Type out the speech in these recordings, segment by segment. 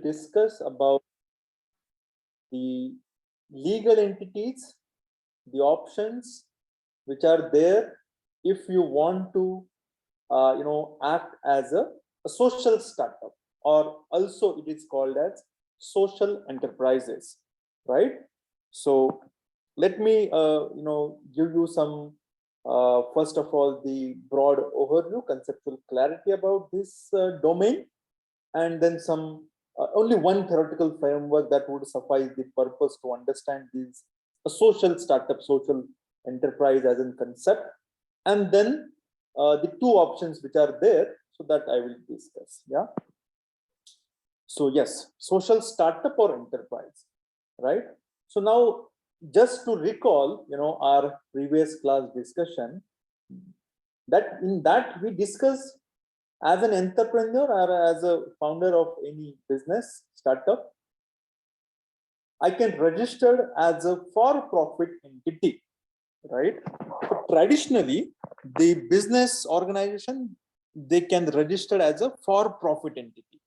discuss about the legal entities, the options which are there if you want to act as a social startup, or also it is called as social enterprises, right? So let me give you some first of all the broad overview, conceptual clarity about this domain, and then some only one theoretical framework that would suffice the purpose to understand these a social startup, social enterprise as a concept, and then the two options which are there, so that I will discuss. Yeah. So yes, social startup or enterprise, right? So now, just to recall, our previous class discussion, that in that we discussed as an entrepreneur or as a founder of any business startup, I can register as a for-profit entity, right? So traditionally, the business organization, they can register as a for-profit entity.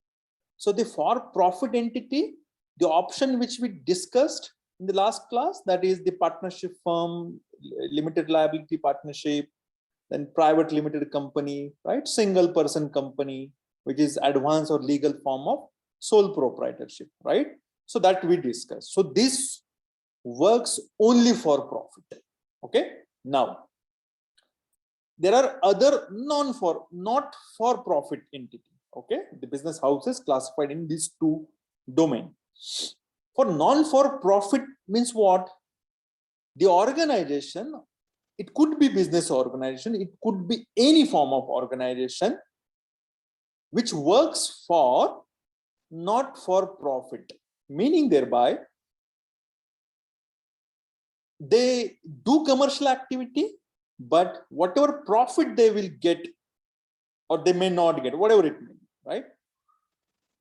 So the for-profit entity, the option which we discussed in the last class, that is the partnership firm, limited liability partnership, then private limited company, right? Single person company, which is advanced or legal form of sole proprietorship, right? So that we discussed. So this works only for profit. Okay. Now, there are other not for profit entity. Okay. The business houses classified in these two domains. For non-for profit means what? The organization, it could be business organization, it could be any form of organization which works for not for profit, meaning thereby they do commercial activity, but whatever profit they will get or they may not get, whatever it may be, right?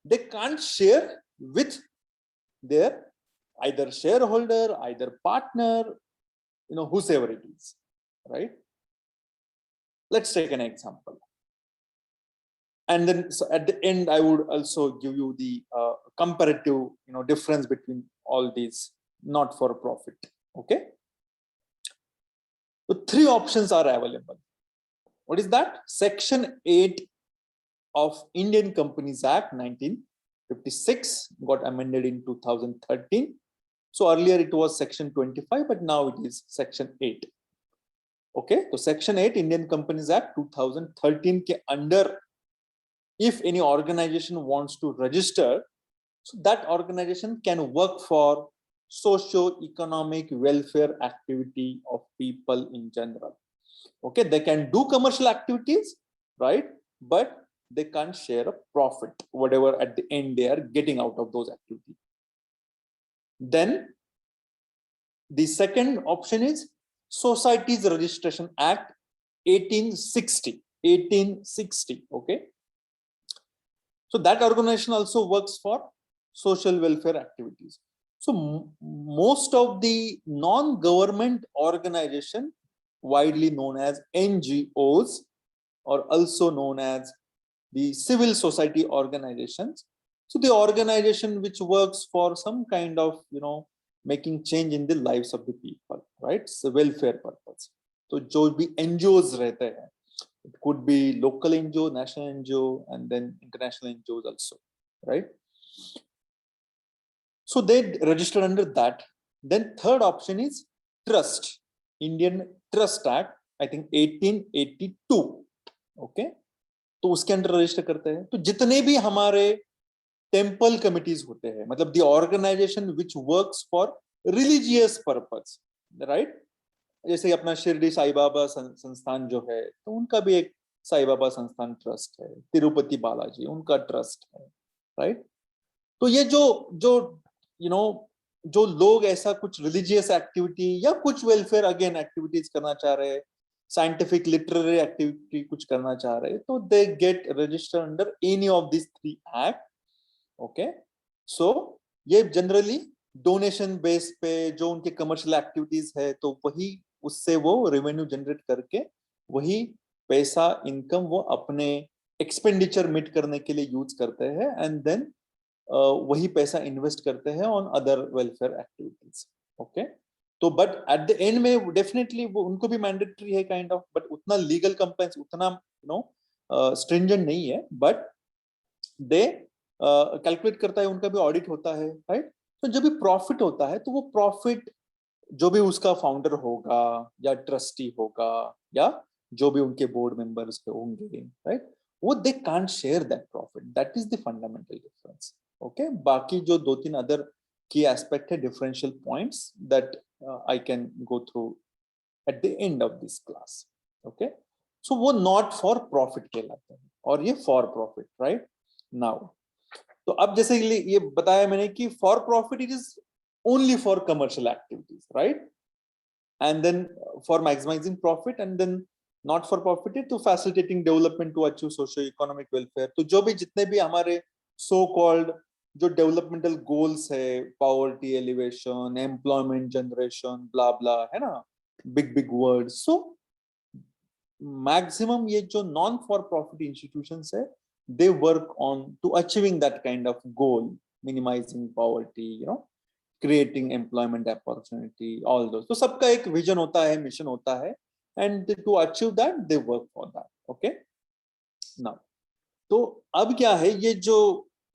They can't share with their either shareholder, either partner, whosoever it is, right? Let's take an example. And then so at the end, I would also give you the comparative, difference between all these not for profit. Okay. So three options are available. What is that? Section 8 of Indian Companies Act 1956 got amended in 2013. So earlier it was section 25, but now it is section 8. Okay. So section 8 Indian Companies Act 2013 ke under, if any organization wants to register, so that organization can work for socio-economic welfare activity of people in general. Okay, they can do commercial activities, right? But they can't share a profit, whatever at the end they are getting out of those activities. Then the second option is Societies Registration Act 1860. Okay. So that organization also works for social welfare activities. So most of the non-government organization, widely known as NGOs, or also known as the civil society organizations. So the organization which works for some kind of, making change in the lives of the people, right? So welfare purpose. So जो भी NGOs रहते हैं, it could be local NGO, national NGO, and then international NGOs also, right? So they registered under that. Then third option is trust, Indian Trust Act, I think 1882. Okay, तो उसके अंदर register करते हैं. तो जितने भी हमारे टेम्पल कमिटीज होते हैं, मतलब the organisation which works for religious purpose, right? जैसे अपना शिरडी साई बाबा संस्थान जो है, तो उनका भी एक साई बाबा संस्थान ट्रस्ट है. तिरुपति बालाजी उनका ट्रस्ट है, राइट? तो ये जो लोग ऐसा कुछ रिलीजियस एक्टिविटी या कुछ वेलफेयर अगेन एक्टिविटीज करना चाह रहे हैं, साइंटिफिक लिटरेरी एक्टिविटी कुछ करना चाह रहे हैं, तो they get registered under any of this three act. Okay, so ये जनरली डोनेशन बेस पे जो उनके कमर्शियल एक्टिविटीज है, तो वही उससे वो रेवेन्यू जनरेट करके वही पैसा इनकम वो अपने एक्सपेंडिचर मीट करने के लिए यूज करते हैं, एंड देन वही पैसा इन्वेस्ट करते हैं on other welfare activities. Okay, तो बट एट द एंड में डेफिनेटली वो उनको भी मैंडेटरी है काइंड ऑफ, बट उतना लीगल कंप्लायंस उतना स्ट्रिंजेंट नहीं है, बट दे कैलकुलेट करता है, उनका भी ऑडिट होता है, राइट। तो जब भी प्रॉफिट होता है तो वो प्रॉफिट जो भी उसका फाउंडर होगा या ट्रस्टी होगा या जो भी उनके बोर्ड मेंबर्स होंगे, राइट, वो they can't share that profit, that is the fundamental difference. Okay, बाकी जो 2-3 अदर की एस्पेक्ट है, differential points that I can go through at the end of this class. Okay, so वो not for profit कहलाते हैं और ये for profit, right. Now तो अब जैसे ये बताया मैंने कि for profit it is only for commercial activities, right? And then for maximizing profit, and then not for profit to facilitating development to achieve socio-economic welfare. तो जो भी जितने भी हमारे so called जो developmental goals है, poverty elevation, employment generation, blah blah, है ना, big words. So maximum ये जो non for profit institutions है, they work on to achieving that kind of goal, minimizing poverty, creating employment opportunity, all those. तो सबका एक vision होता है, मिशन होता है, and to achieve that they work for that. Okay, now तो अब क्या है, ये जो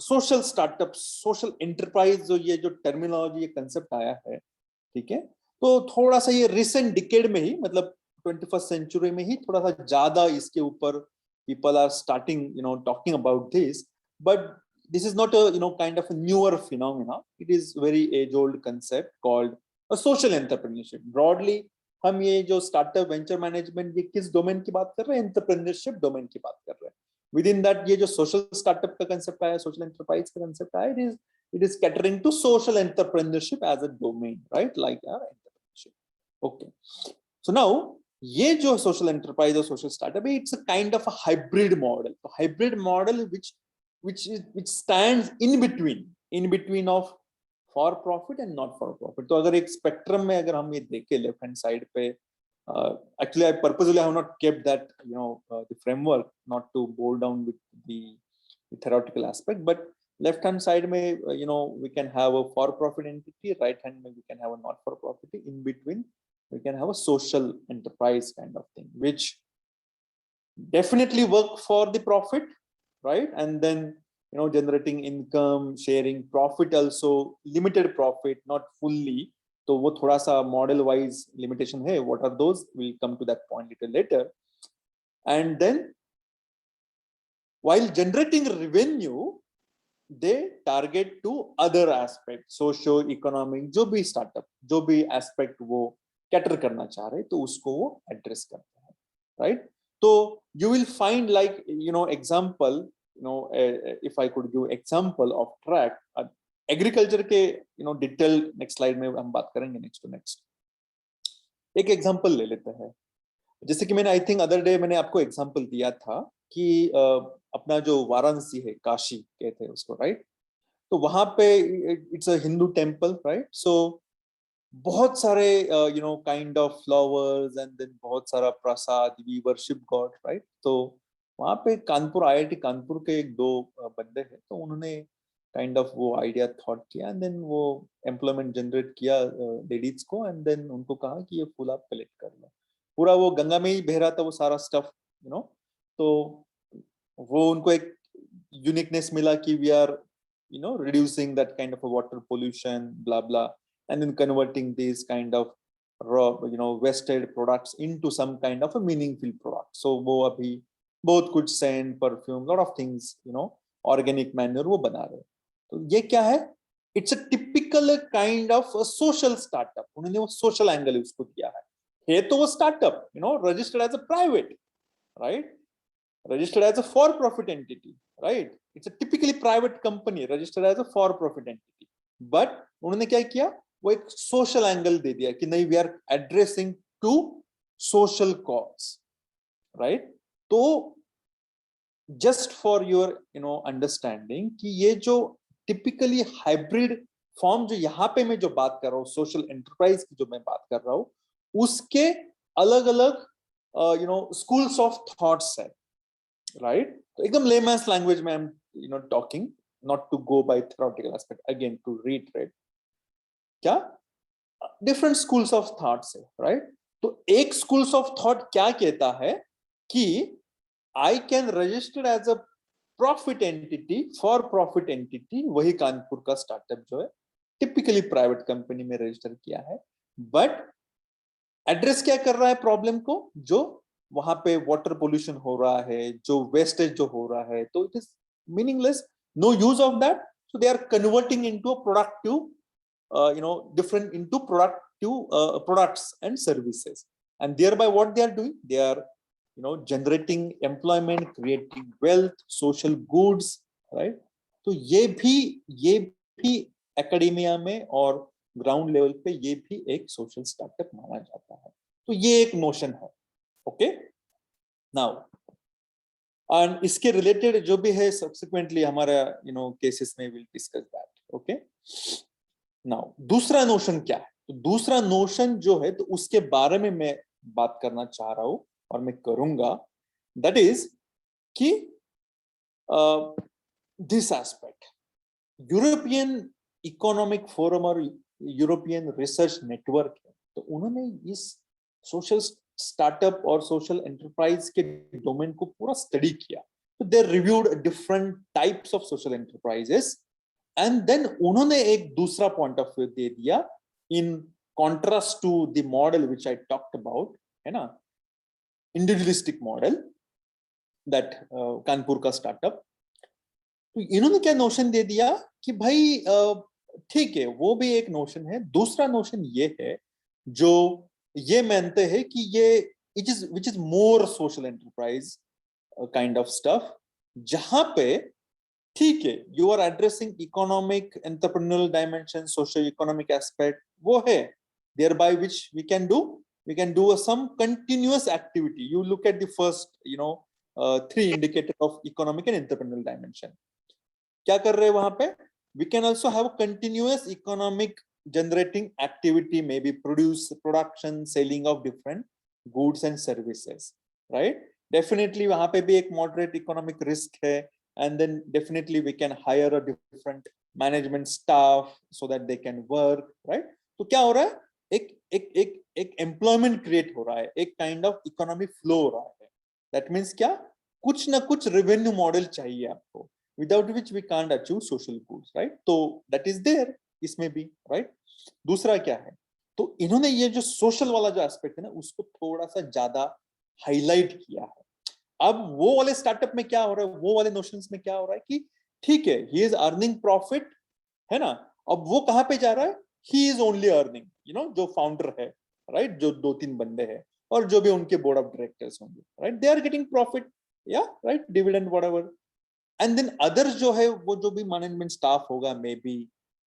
सोशल स्टार्टअप, सोशल एंटरप्राइज, जो ये जो टर्मिनोलॉजी, ये कंसेप्ट आया है, ठीक है, तो थोड़ा सा ये रिसेंट डिकेड में ही, मतलब 21st सेंचुरी में ही थोड़ा सा ज्यादा इसके ऊपर people are starting talking about this, but this is not a kind of a newer phenomena. It is very age old concept called a social entrepreneurship. Broadly हम ये जो स्टार्टअप, वेंचर मैनेजमेंट, ये किस डोमेन की बात कर रहे हैं? एंटरप्रेन्योरशिप डोमेन की बात कर रहे हैं। विद इन दैट ये जो सोशल स्टार्टअप का कंसेप्ट आया, सोशल एंटरप्राइज का कंसेप्ट आया, it is catering to social entrepreneurship as a domain, right, like entrepreneurship. Okay, so now ये जो सोशल एंटरप्राइज और सोशल स्टार्टअप है, it's a kind of a hybrid model. तो hybrid model which stands in between of for profit and not for profit. तो अगर एक spectrum में अगर हम ये देखें लेफ्ट हैंड साइड पे, actually I purposely have not kept that the framework not to bore down with the theoretical aspect, but left hand side में we can have a for profit entity, right hand में we can have a not for profit, in between we can have a social enterprise kind of thing, which definitely work for the profit, right, and then generating income, sharing profit, also limited profit, not fully. तो वो थोड़ा सा model wise limitation है. What are those? We'll come to that point little later. And then while generating revenue, they target to other aspects, socio-economic, जो भी startup, जो भी aspect वो cater करना चाह रहे, तो उसको वो address करते हैं, right? So you will find like example, if I could give example of track agriculture के डिटेल नेक्स्ट स्लाइड में हम बात करेंगे, नेक्स्ट एक एग्जांपल ले लेते हैं। जैसे कि मैंने आई थिंक अदर डे मैंने आपको एग्जांपल दिया था कि अपना जो वाराणसी है, काशी कहते हैं उसको, राइट, तो वहां पे it's a Hindu temple, right, so बहुत सारे kind of flowers and then बहुत सारा prasad, we worship God, right. तो वहां पे कानपुर, IIT कानपुर के एक दो बंदे हैं, तो उन्होंने काइंड ऑफ वो आइडिया थॉट किया एंड देन वो एम्प्लॉयमेंट जनरेट किया लेडीज को, एंड देन उनको कहा कि ये फूल आप कलेक्ट कर लो। पूरा वो गंगा में ही बह रहा था वो सारा स्टफ, तो वो उनको एक यूनिकनेस मिला कि we are reducing that kind of a water pollution, blah blah, and then converting these kind of raw wasted products into some kind of a meaningful product. So वो अभी बहुत कुछ scent, perfume, lot of things, organic manure वो बना रहे। तो ये क्या है? It's a typical kind of a social startup. उन्होंने वो social angle उसको दिया है तो वो startup, registered as a private, right, registered as a for-profit entity, right? It's a typically private company registered as a for-profit entity. But उन्होंने क्या किया? वो एक social angle दे दिया कि नहीं, we are addressing to social cause, right? तो just for your understanding कि ये जो typically hybrid form जो यहाँ पे मैं जो बात कर रहा हूँ, social enterprise की जो मैं बात कर रहा हूँ, उसके अलग अलग schools of thoughts है, राइट। तो एकदम लेमैन्स लैंग्वेज में I am talking not to go by theoretical aspect, again to reiterate, क्या different schools of thoughts है, right? तो एक schools of thought क्या कहता है कि I can register as a profit entity, for profit entity, वही कानपुर का स्टार्टअप जो है टिपिकली प्राइवेट कंपनी में रजिस्टर किया है, बट एड्रेस क्या कर रहा है प्रॉब्लम को, जो वहां पे वाटर पोल्यूशन हो रहा है, जो वेस्टेज जो हो रहा है, तो it is meaningless, no use of that, so they are converting into a productive, different into productive products and services, and thereby what they are doing, they are generating employment, creating wealth, social goods, right? तो ये भी academia में और ground level पे ये भी एक social startup माना जाता है, तो ये एक नोशन है, ओके। नाउ एंड इसके रिलेटेड जो भी है सब्सिक्वेंटली हमारा केसेस में will discuss that, okay. Now दूसरा नोशन क्या है, तो दूसरा नोशन जो है तो उसके बारे में मैं बात करना चाह रहा हूं और मैं करूंगा, दैट इज कि this aspect, European economic forum और यूरोपियन रिसर्च नेटवर्क है, तो उन्होंने इस सोशल स्टार्टअप और सोशल एंटरप्राइज के डोमेन को पूरा स्टडी किया, तो they reviewed different types of social enterprises, and then उन्होंने एक दूसरा पॉइंट ऑफ व्यू दे दिया in contrast to the model which I talked about, है ना, इंडिविजुअलिस्टिक मॉडल दैट कानपुर का स्टार्टअप। तो इन्होंने क्या नोशन दे दिया कि भाई ठीक है, वो भी एक नोशन है, दूसरा नोशन ये है जो ये मानते हैं कि ये which is more social enterprise kind of stuff, जहां पे ठीक है you are addressing economic entrepreneurial dimension, social economic aspect वो है, thereby which we can do some continuous activity. You look at the first three indicators of economic and entrepreneurial dimension. क्या कर रहे हैं वहां पे, we can also have a continuous economic generating activity, maybe production, selling of different goods and services, right? Definitely वहां पे भी एक moderate economic risk है, and then definitely we can hire a different management staff so that they can work, right? तो क्या हो रहा है, एक एम्प्लॉयमेंट क्रिएट हो रहा है, एक काइंड ऑफ इकोनॉमिक फ्लो हो रहा है, दैट मीन्स क्या, कुछ ना कुछ रेवेन्यू मॉडल चाहिए आपको, without which we can't achieve social goods, right? तो दैट इज देयर इसमें भी, राइट? दूसरा क्या है, तो इन्होंने ये जो सोशल वाला जो एस्पेक्ट है ना, उसको थोड़ा सा ज्यादा हाईलाइट किया है। अब वो वाले स्टार्टअप में क्या हो रहा है, वो वाले नोशंस में क्या हो रहा है कि ठीक है, ही इज अर्निंग प्रॉफिट, है ना, अब वो कहां पे जा रहा है, he is only earning, जो फाउंडर है, राइट, जो 2-3 बंदे हैं और जो भी उनके बोर्ड ऑफ डायरेक्टर्स होंगे, right, they are getting profit, या right, dividend whatever, and then others जो है वो जो भी मैनेजमेंट स्टाफ होगा, मे बी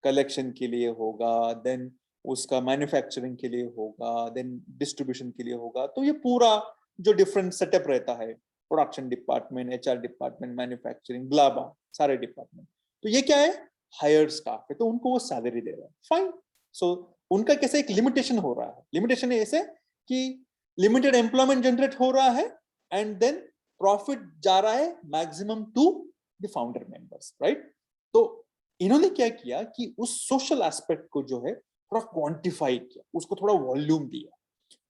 कलेक्शन के लिए होगा, देन उसका मैन्युफैक्चरिंग के लिए होगा, देन डिस्ट्रीब्यूशन के लिए होगा, तो ये पूरा जो डिफरेंट सेटअप रहता है, production department, HR department, manufacturing, blah blah, सारे डिपार्टमेंट, तो ये क्या है, हायर्ड स्टाफ है, तो उनको वो सैलरी दे रहा है, फाइन। सो उनका कैसे एक लिमिटेशन हो रहा है, लिमिटेशन ऐसे कि लिमिटेड एम्प्लॉयमेंट जनरेट हो रहा है, एंड देन प्रॉफिट जा रहा है maximum to the founder members, right? तो इन्होंने क्या किया कि उस सोशल एस्पेक्ट को जो है थोड़ा क्वांटिफाई किया, उसको थोड़ा वॉल्यूम दिया।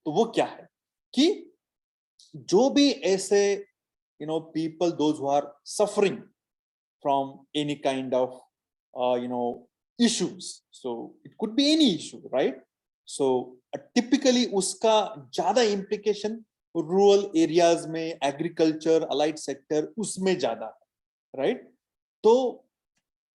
तो वो क्या है कि जो भी ऐसे people, those who are suffering from any kind of issues, so it could be any issue, right? So typically उसका ज्यादा implication रूरल एरियाज में, एग्रीकल्चर, अलाइड सेक्टर, उसमें ज्यादा है, राइट? तो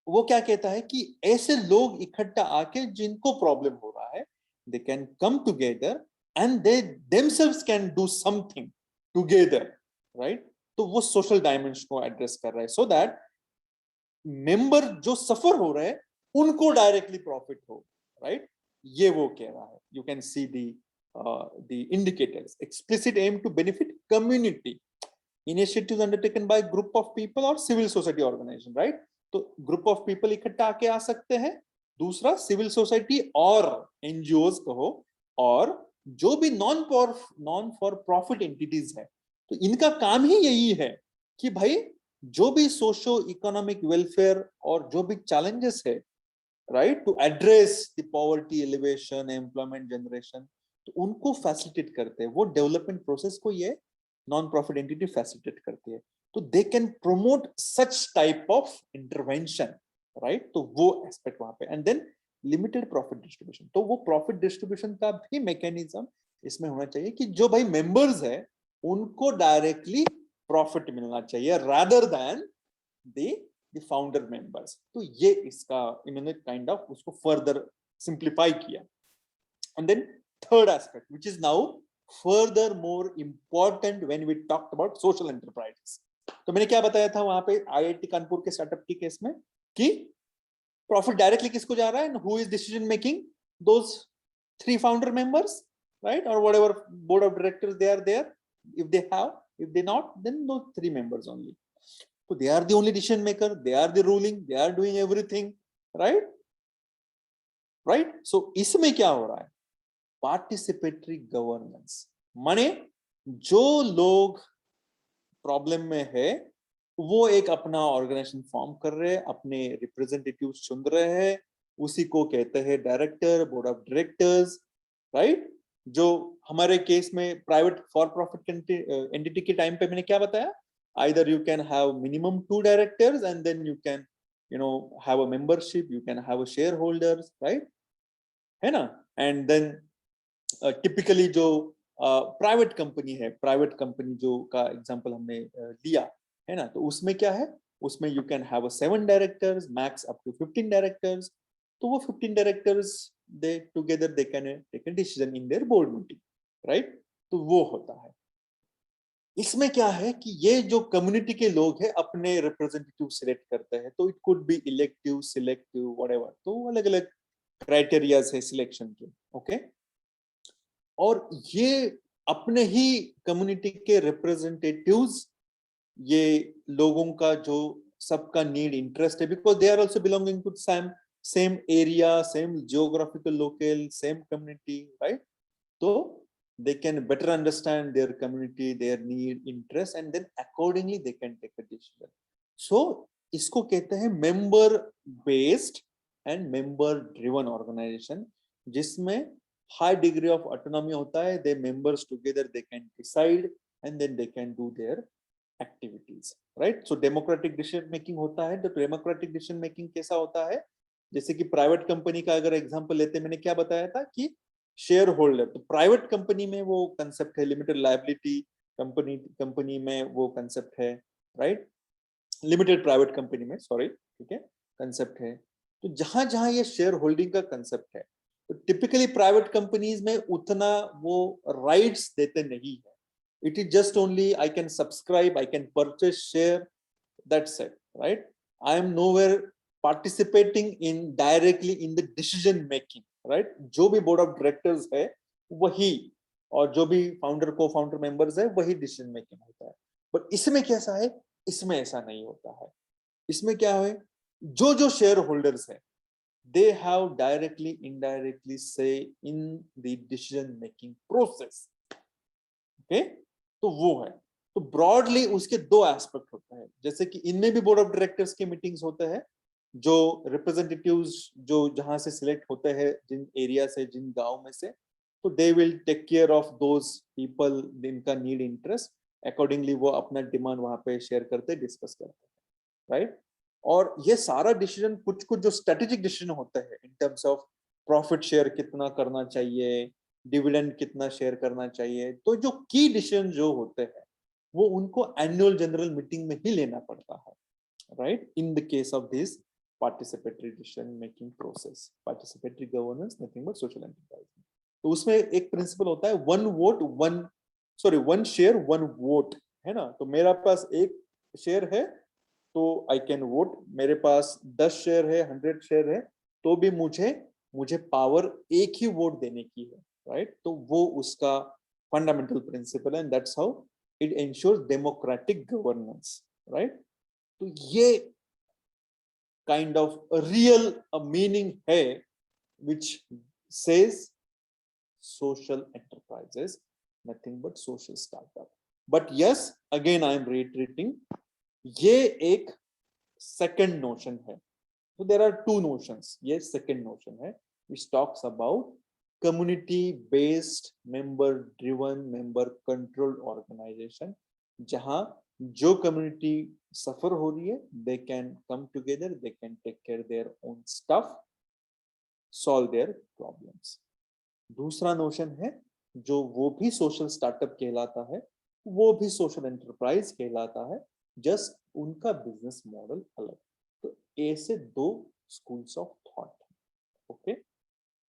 वो क्या कहता है कि ऐसे लोग इकट्ठा आके जिनको प्रॉब्लम हो रहा है, they can come together and they themselves can do something together, right? तो वो सोशल डायमेंशन को एड्रेस कर रहा है, सो दैट मेंबर जो सफर हो रहे हैं उनको डायरेक्टली प्रॉफिट हो, राइट? ये वो कह रहा है। You can see the indicators. Explicit aim to benefit community. Initiatives undertaken by group of people or civil society organization, right? तो group of people इकट्ठा आके आ सकते हैं। दूसरा सिविल सोसाइटी और एनजीओज कहो, और जो भी नॉन फॉर प्रॉफिट एंटिटीज है, तो इनका काम ही यही है कि भाई जो भी सोशो इकोनॉमिक वेलफेयर और जो भी चैलेंजेस है, right, to address the poverty alleviation, employment generation, तो उनको फैसिलिटेट करते हैं। वो डेवलपमेंट प्रोसेस को ये नॉन प्रॉफिट एंटिटी फैसिलिटेट करती है। तो they can promote such type of intervention, right. तो वो एस्पेक्ट वहां पे। And then limited profit distribution, तो वो प्रॉफिट डिस्ट्रीब्यूशन का भी मैकेनिज्म इसमें होना चाहिए कि जो भाई मेंबर्स है उनको डायरेक्टली प्रॉफिट मिलना चाहिए rather than the founder members. तो ये इसका इन्होंने काइंड ऑफ उसको फर्दर सिंप्लीफाई किया। And then third aspect which is now further more important when we talked about social enterprises. तो मैंने क्या बताया था वहां पे आईआईटी कानपुर के स्टार्टअप के केस में कि प्रॉफिट डायरेक्टली किसको जा रहा है, who is decision making, those 3 founder members, right, और whatever board of directors they are there, if they have, if they not, then those 3 members only. So they are the only decision maker, they are the ruling, they are doing everything, right, right. So इसमें क्या हो रहा है, participatory governance, माने जो लोग problem में है वो एक अपना ऑर्गेनाइजेशन फॉर्म कर रहे हैं, अपने रिप्रेजेंटेटिव चुन रहे हैं, उसी को कहते हैं director, board of directors, right. जो हमारे केस में प्राइवेट फॉर प्रॉफिट एंटिटी के टाइम पे मैंने क्या बताया, either you can have minimum 2 directors and then you can have a membership, you can have a shareholders, right, है ना। and then typically जो प्राइवेट कंपनी है, प्राइवेट कंपनी जो का एग्जांपल हमने लिया है ना, तो उसमें क्या है, उसमें you can have 7 directors, max up to 15 directors. तो वो 15 directors they together they can take a decision in their board meeting, right. तो वो होता है। इसमें क्या है कि ये जो कम्युनिटी के लोग हैं अपने रिप्रेजेंटेटिव सिलेक्ट करते हैं, तो it could be elective, selective, whatever, तो अलग अलग क्राइटेरिया है सिलेक्शन के, ओके। और ये अपने ही कम्युनिटी के रिप्रेजेंटेटिव्स, ये लोगों का जो सबका नीड इंटरेस्ट है, because they are also belonging to same area, same geographical local, same community, right. तो they can better understand their community, their need, interest, and then accordingly they can take a decision. So इसको कहते हैं member based and member driven organization, जिसमें high degree of autonomy होता है, they members together they can decide and then they can do their activities, right. So democratic decision making होता है। तो democratic decision making कैसा होता है, जैसे कि प्राइवेट कंपनी का अगर एग्जांपल लेते हैं, मैंने क्या बताया था कि शेयर होल्डर, तो प्राइवेट कंपनी में वो कंसेप्ट है, लिमिटेड लायबिलिटी कंपनी में वो कंसेप्ट है, राइट, लिमिटेड प्राइवेट कंपनी में, सॉरी, ठीक है, कंसेप्ट है। तो जहां जहां ये शेयर होल्डिंग का कंसेप्ट है, तो टिपिकली प्राइवेट कंपनीज में उतना वो राइट्स देते नहीं है। It is just only I can subscribe, I can purchase share, that's it, right. I am nowhere participating in directly in the decision making, right. जो भी बोर्ड ऑफ डायरेक्टर्स है वही, और जो भी फाउंडर को फाउंडर मेंबर्स है वही डिसीजन मेकिंग होता है। बट इसमें कैसा है, इसमें ऐसा नहीं होता है। इसमें क्या है, जो जो शेयर होल्डर्स है दे हैव डायरेक्टली इनडायरेक्टली से in the decision making process, okay. तो वो है। तो ब्रॉडली उसके 2 एस्पेक्ट होते हैं, जैसे कि इनमें भी बोर्ड ऑफ डायरेक्टर्स के मीटिंग्स होते हैं, जो रिप्रेजेंटेटिव्स जो जहां से सिलेक्ट होते हैं, जिन एरिया से, जिन गांव में से, तो they will take care of those people जिनका नीड इंटरेस्ट, अकॉर्डिंगली वो अपना डिमांड वहां पे शेयर करते, डिस्कस करते हैं, राइट। और ये सारा डिसीजन, कुछ कुछ जो स्ट्रेटेजिक डिसीजन होते हैं इन टर्म्स ऑफ प्रॉफिट शेयर कितना करना चाहिए, डिविडेंड कितना शेयर करना चाहिए, तो जो की डिसीजन जो होते हैं वो उनको एनुअल जनरल मीटिंग में ही लेना पड़ता है, right, in the case of this participatory decision making process, participatory governance, nothing but social enterprise। तो उसमें एक प्रिंसिपल होता है वन शेयर वन वोट, है ना। तो मेरा पास एक शेयर है तो आई कैन वोट, मेरे पास 10 शेयर है, 100 शेयर है, तो भी मुझे पावर एक ही वोट देने की है, राइट। तो वो उसका फंडामेंटल प्रिंसिपल है, and that's how it ensures democratic governance, right. तो ये kind of a real meaning है which says social enterprises, nothing but social startup. But yes, again I am reiterating, ये एक सेकंड नोशन है. So there are two notions. Yes, second notion है which talks about community-based, member-driven, member-controlled organization. जहाँ जो community suffer हो रही है, they can come together, they can take care their own stuff, solve their problems. दूसरा notion है जो वो भी सोशल स्टार्टअप कहलाता है, वो भी सोशल एंटरप्राइज कहलाता है, जस्ट उनका बिजनेस मॉडल अलग. तो ऐसे दो schools of thought. Okay,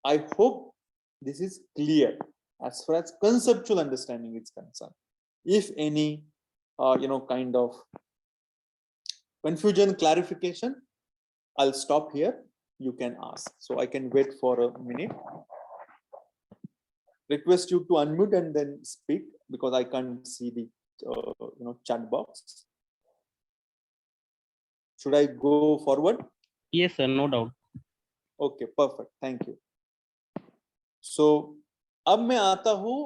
I hope this is clear as far as conceptual understanding is concerned. If any kind of confusion, clarification, I'll stop here. You can ask, so I can wait for a minute. Request you to unmute and then speak because I can't see the chat box. Should I go forward? Yes, sir, no doubt. Okay, perfect. Thank you. So, अब मैं आता हूँ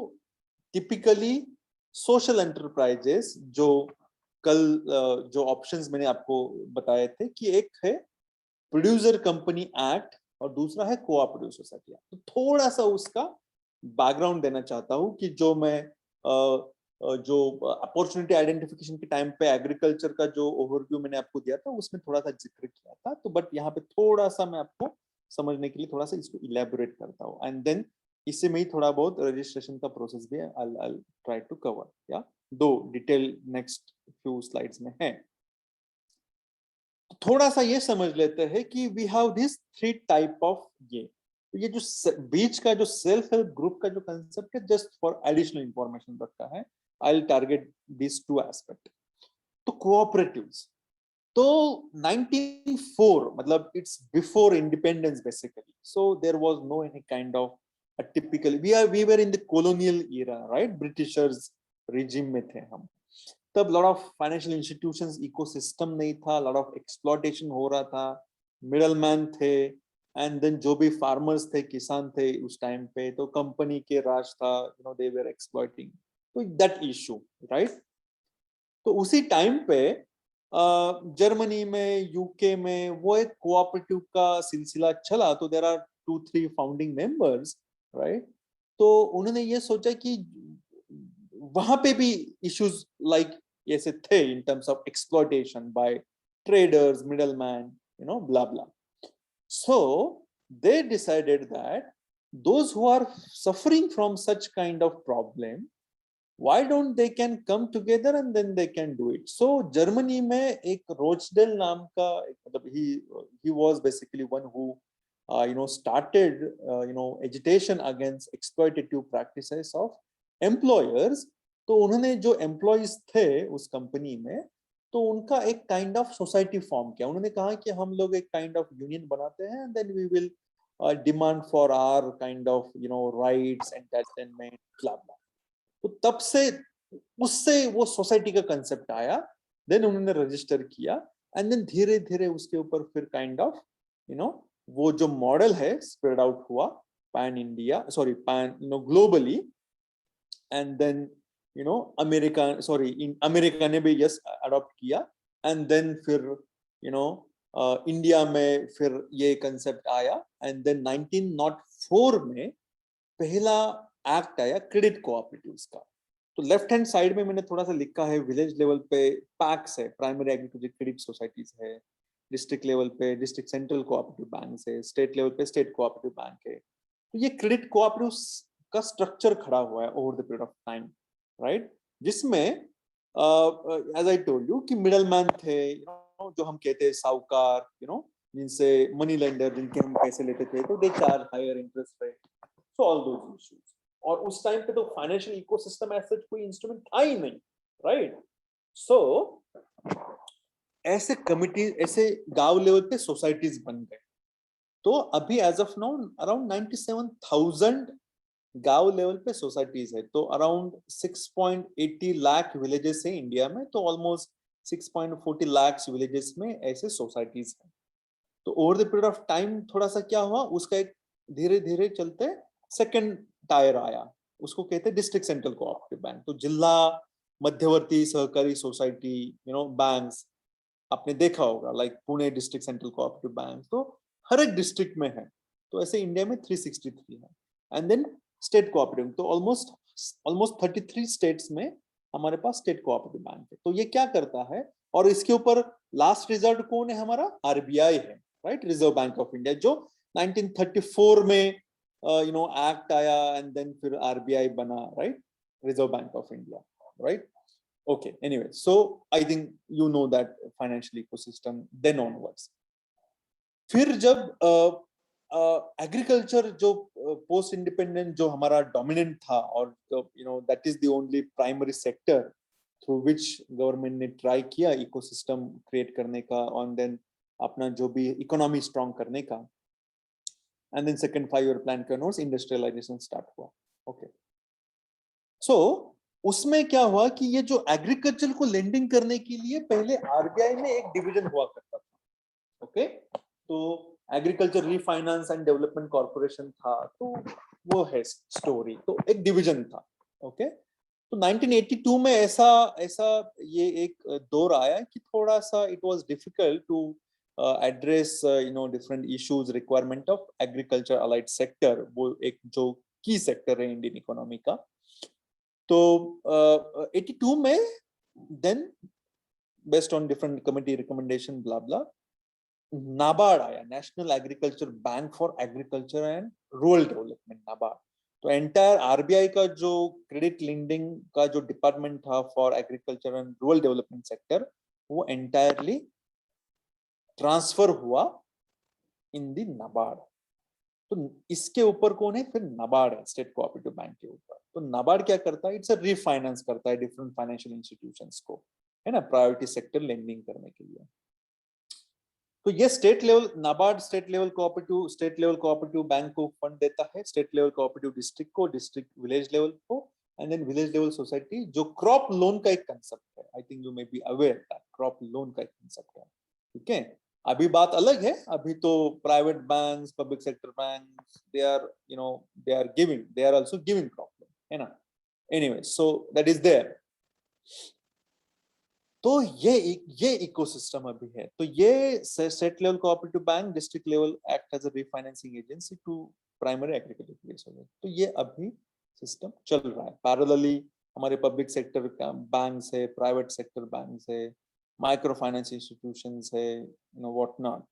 typically social enterprises जो कल जो options मैंने आपको बताए थे कि एक है प्रोड्यूसर कंपनी एक्ट और दूसरा है कोऑपरेटिव सोसाइटी एक्ट. तो थोड़ा सा उसका बैकग्राउंड देना चाहता हूँ कि जो मैं जो अपॉर्चुनिटी आइडेंटिफिकेशन के टाइम पे एग्रीकल्चर का जो ओवरव्यू मैंने आपको दिया था उसमें थोड़ा सा जिक्र किया था. तो बट यहाँ पे थोड़ा सा मैं आपको समझने के लिए थोड़ा सा इसको इलेबोरेट करता हूँ एंड देन इससे में ही थोड़ा बहुत रजिस्ट्रेशन का प्रोसेस भी I'll try to cover. या दो डिटेल नेक्स्ट फ्यू स्लाइड्स में है. थोड़ा सा ये समझ लेते हैं कि we have this three type of ये जो बीच का जो सेल्फ हेल्प ग्रुप का जो कंसेप्ट है जस्ट फॉर एडिशनल इंफॉर्मेशन रखा है. I will target this two aspect. तो कोऑपरेटिव्स तो 1904 मतलब it's before independence basically. So there was no any kind of a typical we were in the colonial era, right? Britishers regime में थे हम तब. lot of financial institutions ecosystem नहीं था, lot of exploitation हो रहा था, middleman थे and then जो भी farmers थे किसान थे उस टाइम पे तो कंपनी के राज था, they were exploiting. तो that issue, right? तो उसी टाइम पे जर्मनी में यूके में वो एक कोऑपरेटिव का सिलसिला चला. तो there are 2-3 founding members, right? तो उन्होंने ये सोचा कि वहां पे भी इश्यूज लाइक ऐसे थे इन terms of exploitation bye traders, middleman, blah blah. So they decided that those who are suffering from such kind of problem, why don't they can come together and then they can do it. So Germany में एक रोचडेल नाम का मतलब he was basically one who started agitation against exploitative practices of employers. तो उन्होंने जो employees थे उस कंपनी में तो उनका एक काइंड ऑफ सोसाइटी फॉर्म किया. उन्होंने कहा कि हम लोग एक काइंड ऑफ यूनियन बनाते हैं and then we will demand for our kind of rights, entertainment, blah blah. तो तब से उससे वो सोसाइटी का कंसेप्ट आया. देन उन्होंने रजिस्टर किया एंड देन धीरे धीरे उसके ऊपर फिर काइंड ऑफ वो जो मॉडल है स्प्रेड आउट हुआ pan India, sorry pan globally. And then America America ने भी यस अडॉप्ट किया एंड देन फिर इंडिया में फिर ये कंसेप्ट आया. एंड देन 1904 में पहला एक्ट आया क्रेडिट कोऑपरेटिव्स का. तो लेफ्ट हैंड साइड में मैंने थोड़ा सा लिखा है विलेज लेवल पे पैक्स है, प्राइमरी एग्रीकल्चर क्रेडिट सोसाइटीज है, डिस्ट्रिक्ट लेवल पे डिस्ट्रिक्ट सेंट्रल कोऑपरेटिव बैंक है, स्टेट लेवल पे स्टेट कोऑपरेटिव बैंक है. तो ये क्रेडिट कोऑपरेटिव्स का स्ट्रक्चर खड़ा हुआ है over the period of time, right? जिसमें एज आई टोल्ड यू कि मिडलमैन थे, जो हम कहते हैं साहूकार, जिनसे मनी लेंडर जिनके हम पैसे लेते थे, तो they charge higher interest rate. So all those issues. और उस टाइम पे तो फाइनेंशियल इकोसिस्टम ऐसा कोई इंस्ट्रूमेंट था ही नहीं, राइट? सो ऐसे कमिटी, ऐसे गांव लेवल पे सोसाइटीज बन गए. तो अभी एज ऑफ नाउ अराउंड 97,000 गांव लेवल पे सोसाइटीज है. तो अराउंड 6.80 लाख विलेजेस है इंडिया में. तो ऑलमोस्ट 6.40 लाख विलेजेस में ऐसे सोसाइटीज है. तो over the period of time थोड़ा सा क्या हुआ, उसका एक धीरे धीरे चलते सेकंड टायर आया, उसको कहते हैं डिस्ट्रिक्ट सेंट्रल कोऑपरेटिव बैंक. तो जिला मध्यवर्ती सहकारी सोसाइटी, बैंक्स, आपने देखा होगा, like Pune district central cooperative bank, तो हर एक डिस्ट्रिक्ट में है। तो ऐसे इंडिया में 363 है। एंड देन स्टेट कोऑपरेटिव, तो ऑलमोस्ट 33 स्टेट्स में हमारे पास स्टेट कोऑपरेटिव बैंक है। तो ये क्या करता है, और इसके ऊपर लास्ट रिजल्ट कौन है हमारा, आरबीआई है, right, reserve bank of India, जो 1934 में एक्ट आया एंड देन फिर आरबीआई बना, right, reserve bank of India, right. Okay, anyway, so I think you know that financial ecosystem then onwards. फिर जब एग्रीकल्चर जो पोस्ट इंडिपेंडेंट जो हमारा डोमिनेंट था, और that is the only primary sector through which government ने try किया ecosystem create करने का, और देन अपना जो भी इकोनॉमी स्ट्रॉन्ग करने का, and then second 5 year plan के अनुसार इंडस्ट्रियलाइजेशन स्टार्ट हुआ। ओके, सो उसमें क्या हुआ कि ये जो एग्रीकल्चर को लेंडिंग करने के लिए पहले आरबीआई में एक डिवीजन हुआ करता था। ओके, तो agriculture refinance and development corporation था, तो वो है स्टोरी, तो एक डिवीजन था। ओके, तो 1982 में ऐसा ये एक दौर आया कि थोड़ा सा it was difficult to address different issues, requirement of agriculture allied sector, वो एक जो की सेक्टर है इंडियन इकोनॉमी का। तो 82 में then based on different committee recommendation blah blah, NABARD आया, national agriculture bank for agriculture and rural development, NABARD. तो एंटायर आरबीआई का जो क्रेडिट लेंडिंग का जो डिपार्टमेंट था for agriculture and rural development sector, वो एंटायरली ट्रांसफर हुआ इन दी नाबार्ड। तो इसके ऊपर कौन है फिर, नाबार्ड है, स्टेट कोऑपरेटिव बैंक के ऊपर। तो नाबार्ड क्या करता है, इट्स अ रीफाइनेंस करता है डिफरेंट फाइनेंशियल इंस्टीट्यूशंस को, है ना, प्रायोरिटी सेक्टर लेंडिंग करने के लिए। तो ये state level NABARD state level cooperative bank को फंड देता है, स्टेट लेवल कोऑपरेटिव डिस्ट्रिक्ट को, डिस्ट्रिक्ट विलेज लेवल को, and then village level society. जो क्रॉप लोन का एक कंसेप्ट है, I think you may be aware that crop loan का एक कंसेप्ट है, ठीक है। अभी बात अलग है, अभी तो private banks, public sector banks, they are also giving crop loan, है ना। Anyway, so that is there. तो ये इकोसिस्टम अभी है। तो ये state level cooperative bank, district level act as a refinancing agency to primary agriculture producer. तो ये अभी सिस्टम चल रहा है पैरेलली। हमारे पब्लिक सेक्टर का बैंक्स है, प्राइवेट सेक्टर बैंक्स है, माइक्रो फाइनेंस इंस्टीट्यूशंस है, what not,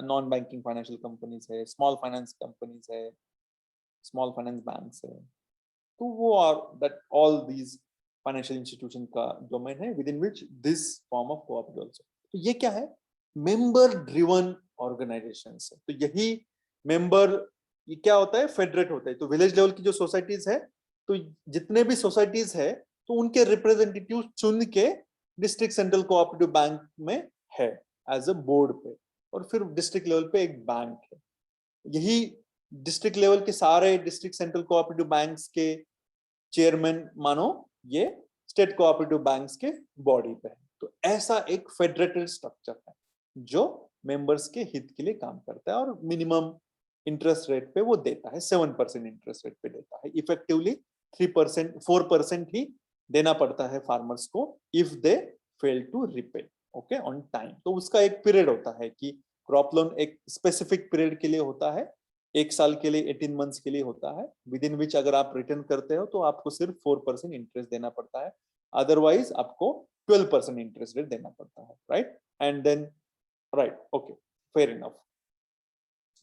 non banking financial companies है, स्मॉल फाइनेंस कंपनीज है, स्मॉल फाइनेंस बैंक्स है। तो वो are that all these financial institution का डोमेन है with in which this form of cooperative also. तो ये क्या है, मेंबर ड्रिवन ऑर्गेनाइजेशंस है। तो यही मेंबर, ये क्या होता है, फेडरेट होता है। तो विलेज लेवल की जो सोसाइटीज है, तो जितने भी सोसाइटीज है, तो उनके रिप्रेजेंटेटिव चुन के डिस्ट्रिक्ट सेंट्रल कोऑपरेटिव बैंक में है एज अ बोर्ड पे, और फिर डिस्ट्रिक्ट लेवल पे एक बैंक है। यही डिस्ट्रिक्ट लेवल के सारे डिस्ट्रिक्ट सेंट्रल कोऑपरेटिव बैंक्स के चेयरमैन मानो ये स्टेट कोऑपरेटिव बैंक्स के बॉडी पे है। तो ऐसा एक फेडरेटेड स्ट्रक्चर है जो मेंबर्स के हित के लिए काम करता है, और मिनिमम इंटरेस्ट रेट पे वो देता है, 7% इंटरेस्ट रेट पे देता है। इफेक्टिवली 3%, 4% ही देना पड़ता है फार्मर्स को if they fail to repay, okay, on time. तो उसका एक पीरियड होता है कि क्रॉप लोन एक स्पेसिफिक पीरियड के लिए होता है, 1 साल के लिए, 18 मंथ्स के लिए होता है, विद इन विच अगर आप रिटर्न करते हो तो आपको सिर्फ 4% इंटरेस्ट देना पड़ता है, अदरवाइज आपको 12% इंटरेस्ट रेट देना पड़ता है, right. And then right, okay, fair enough.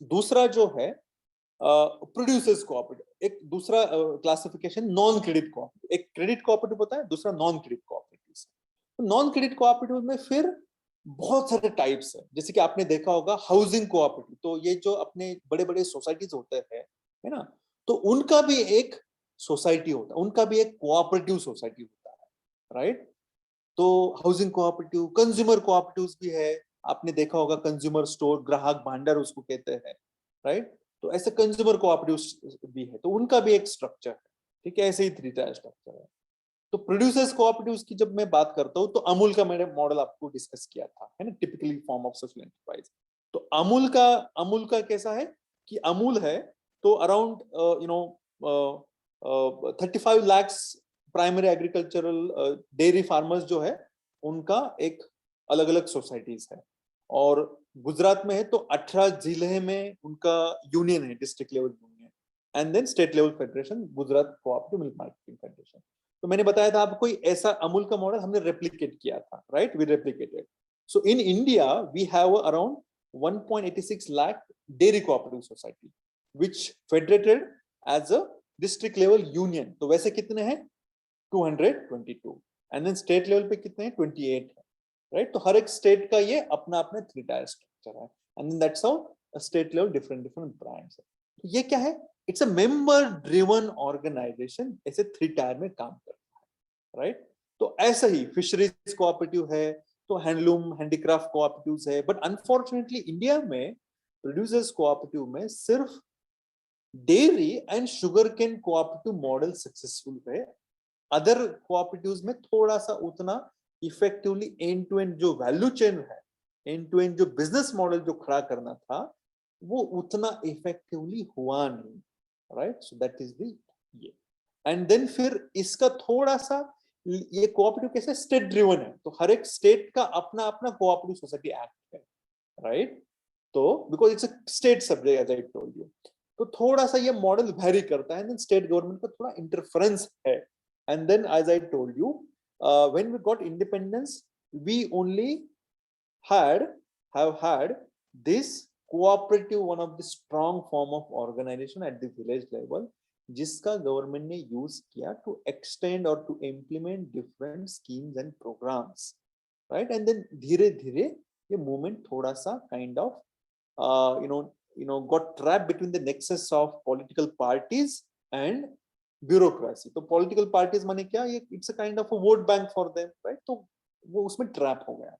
दूसरा जो है प्रोड्यूसर्स कोऑपरेटिव, एक दूसरा क्लासिफिकेशन नॉन क्रेडिट कोऑपरेटिव। एक क्रेडिट कोऑपरेटिव होता है, दूसरा non credit cooperative. Non credit cooperative में फिर बहुत सारे टाइप्स है, जैसे कि आपने देखा होगा हाउसिंग कोऑपरेटिव। तो ये जो अपने बड़े बड़े सोसाइटीज होते हैं, है ना, तो उनका भी एक सोसाइटी होता है, उनका भी एक कोऑपरेटिव सोसाइटी होता है, राइट। तो हाउसिंग कोऑपरेटिव, कंज्यूमर कोऑपरेटिव्स भी है, आपने देखा होगा कंज्यूमर स्टोर, ग्राहक भंडार उसको कहते हैं, राइट। तो ऐसे कंज्यूमर कोऑपरेटिव्स भी है, तो उनका भी एक स्ट्रक्चर है, ठीक है। ऐसे ही 3 टायर स्ट्रक्चर है। तो प्रोड्यूसर्स कोऑपरेटिव्स की जब मैं बात करता हूं, तो अमूल का मैंने मॉडल आपको डिस्कस किया था, है ना, typically form of social enterprise. तो अमूल का कैसा है कि अमूल है तो around 35 lakhs primary agricultural dairy farmers जो है, उनका एक अलग अलग सोसाइटीज है, और गुजरात में है तो 18 जिले में उनका यूनियन है, district level union, and then state level federation, Gujarat cooperative milk marketing federation. तो मैंने बताया था आपको ऐसा अमूल का मॉडल हमने रेप्लिकेट किया था, right, we replicated. So in India we have around 1.86 lakh dairy cooperative society which federated as a district level union। तो वैसे कितने हैं? 222। एंड देन स्टेट लेवल पे कितने हैं? 28 है, राइट। तो हर एक स्टेट का ये अपना अपना 3 टायर स्ट्रक्चर है, and then that's how state level different different brands है। तो ये क्या है? It's a member driven organisation, ऐसे 3 टायर में काम करता है, राइट। तो ऐसा ही फिशरीज कोऑपरेटिव है, तो हैंडलूम हैंडीक्राफ्ट कोऑपरेटिव्स है, बट अनफॉर्चुनेटली इंडिया में प्रोड्यूसर्स कोऑपरेटिव में सिर्फ dairy and sugar cane cooperative model successful है। अदर कोऑपरेटिव्स में थोड़ा सा उतना इफेक्टिवली एंड टू एंड जो वैल्यू चेन है, एंड टू एंड जो बिजनेस मॉडल जो खड़ा करना था, वो उतना इफेक्टिवली हुआ नहीं, right. So that is the ये। एंड देन फिर इसका थोड़ा सा, ये कोऑपरेटिव कैसे स्टेट ड्रिवन है, तो हर एक स्टेट का अपना अपना कोऑपरेटिव सोसाइटी एक्ट है, राइट। तो because it's a state subject as I told you, तो थोड़ा सा ये मॉडल वेरी करता है, स्टेट गवर्नमेंट का थोड़ा इंटरफेरेंस है। And then as I told you, when we got independence, we only have had this cooperative, one of the strong form of organization at the village level, जिसका government ने use किया to extend और to implement different schemes and programmes, right. And then धीरे धीरे ये movement थोड़ा सा kind of got trapped between the nexus of political parties and bureaucracy। तो political parties माने क्या? ये it's a kind of a vote bank for them, right? तो वो उसमें ट्रैप हो गया।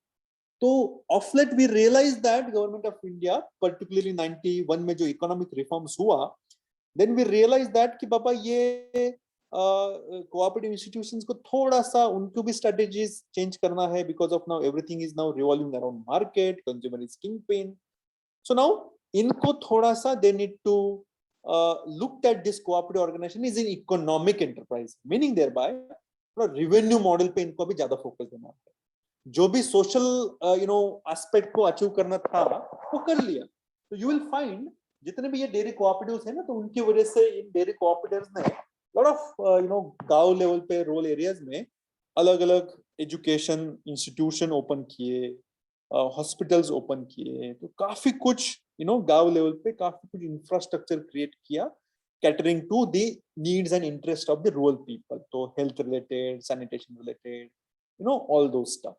तो of late we realise that government of India, particularly 91 में जो इकोनॉमिक रिफॉर्म्स हुआ, देन वी रियलाइज दैट कि बाबा ये कोऑपरेटिव इंस्टीट्यूशंस को थोड़ा सा उनको भी स्ट्रेटजीज चेंज करना है, because of now everything is now revolving around market, consumer is kingpin. So now इनको थोड़ा सा they need to looked at this cooperative organization is an economic enterprise, meaning thereby revenue model पे इनको अभी ज्यादा focus देना है। जो भी सोशल एस्पेक्ट को अचीव करना था वो कर लिया। तो यू विल फाइंड जितने भी ये डेयरी कोऑपरेटिव्स है ना, तो उनकी वजह से इन डेयरी कोऑपरेटिव्स ने लॉट ऑफ गांव लेवल पे, रूरल एरियाज में अलग अलग एजुकेशन इंस्टीट्यूशन ओपन किए, हॉस्पिटल्स ओपन किए, तो काफी कुछ गांव लेवल पे काफी कुछ इंफ्रास्ट्रक्चर क्रिएट किया, catering to the needs and interest of the rural people. तो health related, sanitation related, all those stuff.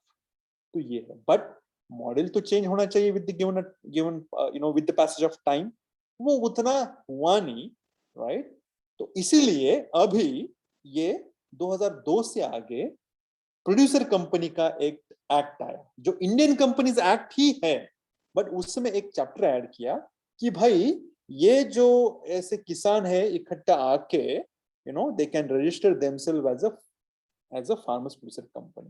तो ये है, बट मॉडल तो चेंज होना चाहिए with the given with the passage of time. वो उतना हुआ नहीं, राइट। तो इसीलिए अभी ये 2002 से आगे प्रोड्यूसर कंपनी का एक एक्ट आया, जो इंडियन कंपनीज एक्ट ही है, बट उसमें एक चैप्टर ऐड किया कि भाई ये जो ऐसे किसान है इकट्ठा आके they can register themselves as a farmers producer company.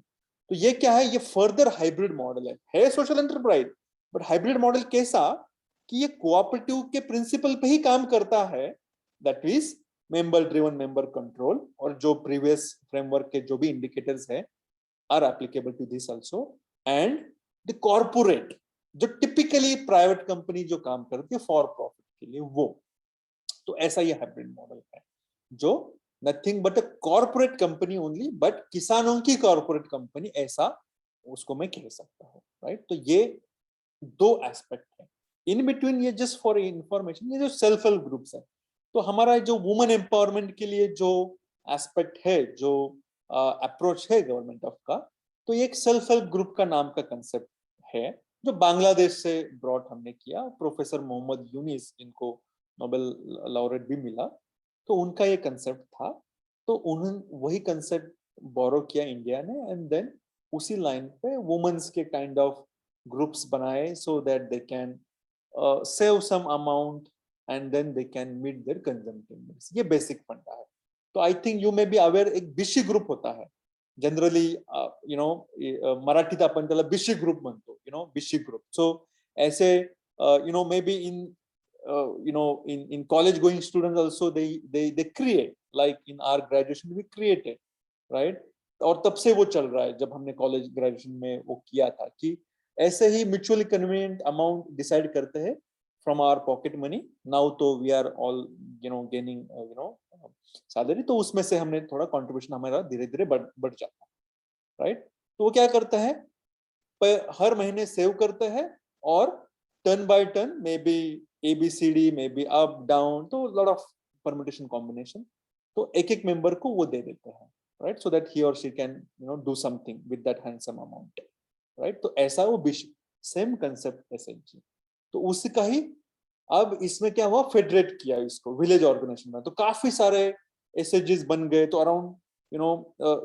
तो ये क्या है? ये फर्दर हाइब्रिड मॉडल है social enterprise, but hybrid model कैसा कि ये कोऑपरेटिव के प्रिंसिपल पे ही काम करता है, that is member driven, member control, और जो प्रीवियस फ्रेमवर्क के जो भी इंडिकेटर्स है are applicable to this also. And the corporate जो टिपिकली प्राइवेट कंपनी जो काम करती है फॉर प्रॉफिट के लिए, वो तो ऐसा ये हाइब्रिड मॉडल है, जो nothing but a corporate company only, but किसानों की कॉर्पोरेट कंपनी, ऐसा उसको मैं कह सकता हूँ, राइट। तो ये दो एस्पेक्ट है। इन बिटवीन, ये जस्ट फॉर इंफॉर्मेशन, ये जो सेल्फ हेल्प ग्रुप्स है, तो हमारा जो वुमेन एम्पावरमेंट के लिए जो एस्पेक्ट है, जो अप्रोच है गवर्नमेंट ऑफ का, तो ये एक सेल्फ हेल्प ग्रुप का नाम का कंसेप्ट है, जो बांग्लादेश से ब्रॉट हमने किया। प्रोफेसर मोहम्मद यूनिस, जिनको नोबेल लॉरेट भी मिला, तो उनका ये कंसेप्ट था। तो उन्होंने वही कंसेप्ट बोरो किया इंडिया ने, एंड देन उसी लाइन पे वुमेन्स के काइंड ऑफ ग्रुप्स बनाए, so that they can save some amount and then they can meet their consumptive needs. ये बेसिक फंडा है। तो I think you may be aware, एक बिशी ग्रुप होता है जनरली, मराठीत आपण त्याला बिशी ग्रुप म्हणतो, बिशी ग्रुप। सो ऐसे may be in in college going students also, they create, like in our graduation we created, right? और तब से वो चल रहा है, जब हमने कॉलेज ग्रेजुएशन में वो किया था कि ऐसे ही म्यूचुअली कन्वीनियंट अमाउंट डिसाइड करते हैं from our pocket money. Now तो we are all gaining salary, तो उसमें से हमने थोड़ा कंट्रीब्यूशन हमारा धीरे धीरे बढ़ जाता है, राइट। तो वो क्या करते हैं, हर महीने सेव करते हैं और turn by turn, may be ABCD, may be up down, तो लॉट ऑफ परम्यूटेशन कॉम्बिनेशन, तो एक एक मेंबर को वो दे देते हैं, राइट, सो दैट ही और she can do something with that handsome amount, right. तो ऐसा वो सेम कंसेप्ट SHG, तो उसका ही अब इसमें क्या हुआ, फेडरेट किया इसको विलेज ऑर्गेनाइजेशन में, तो काफी सारे SHGs बन गए, तो अराउंड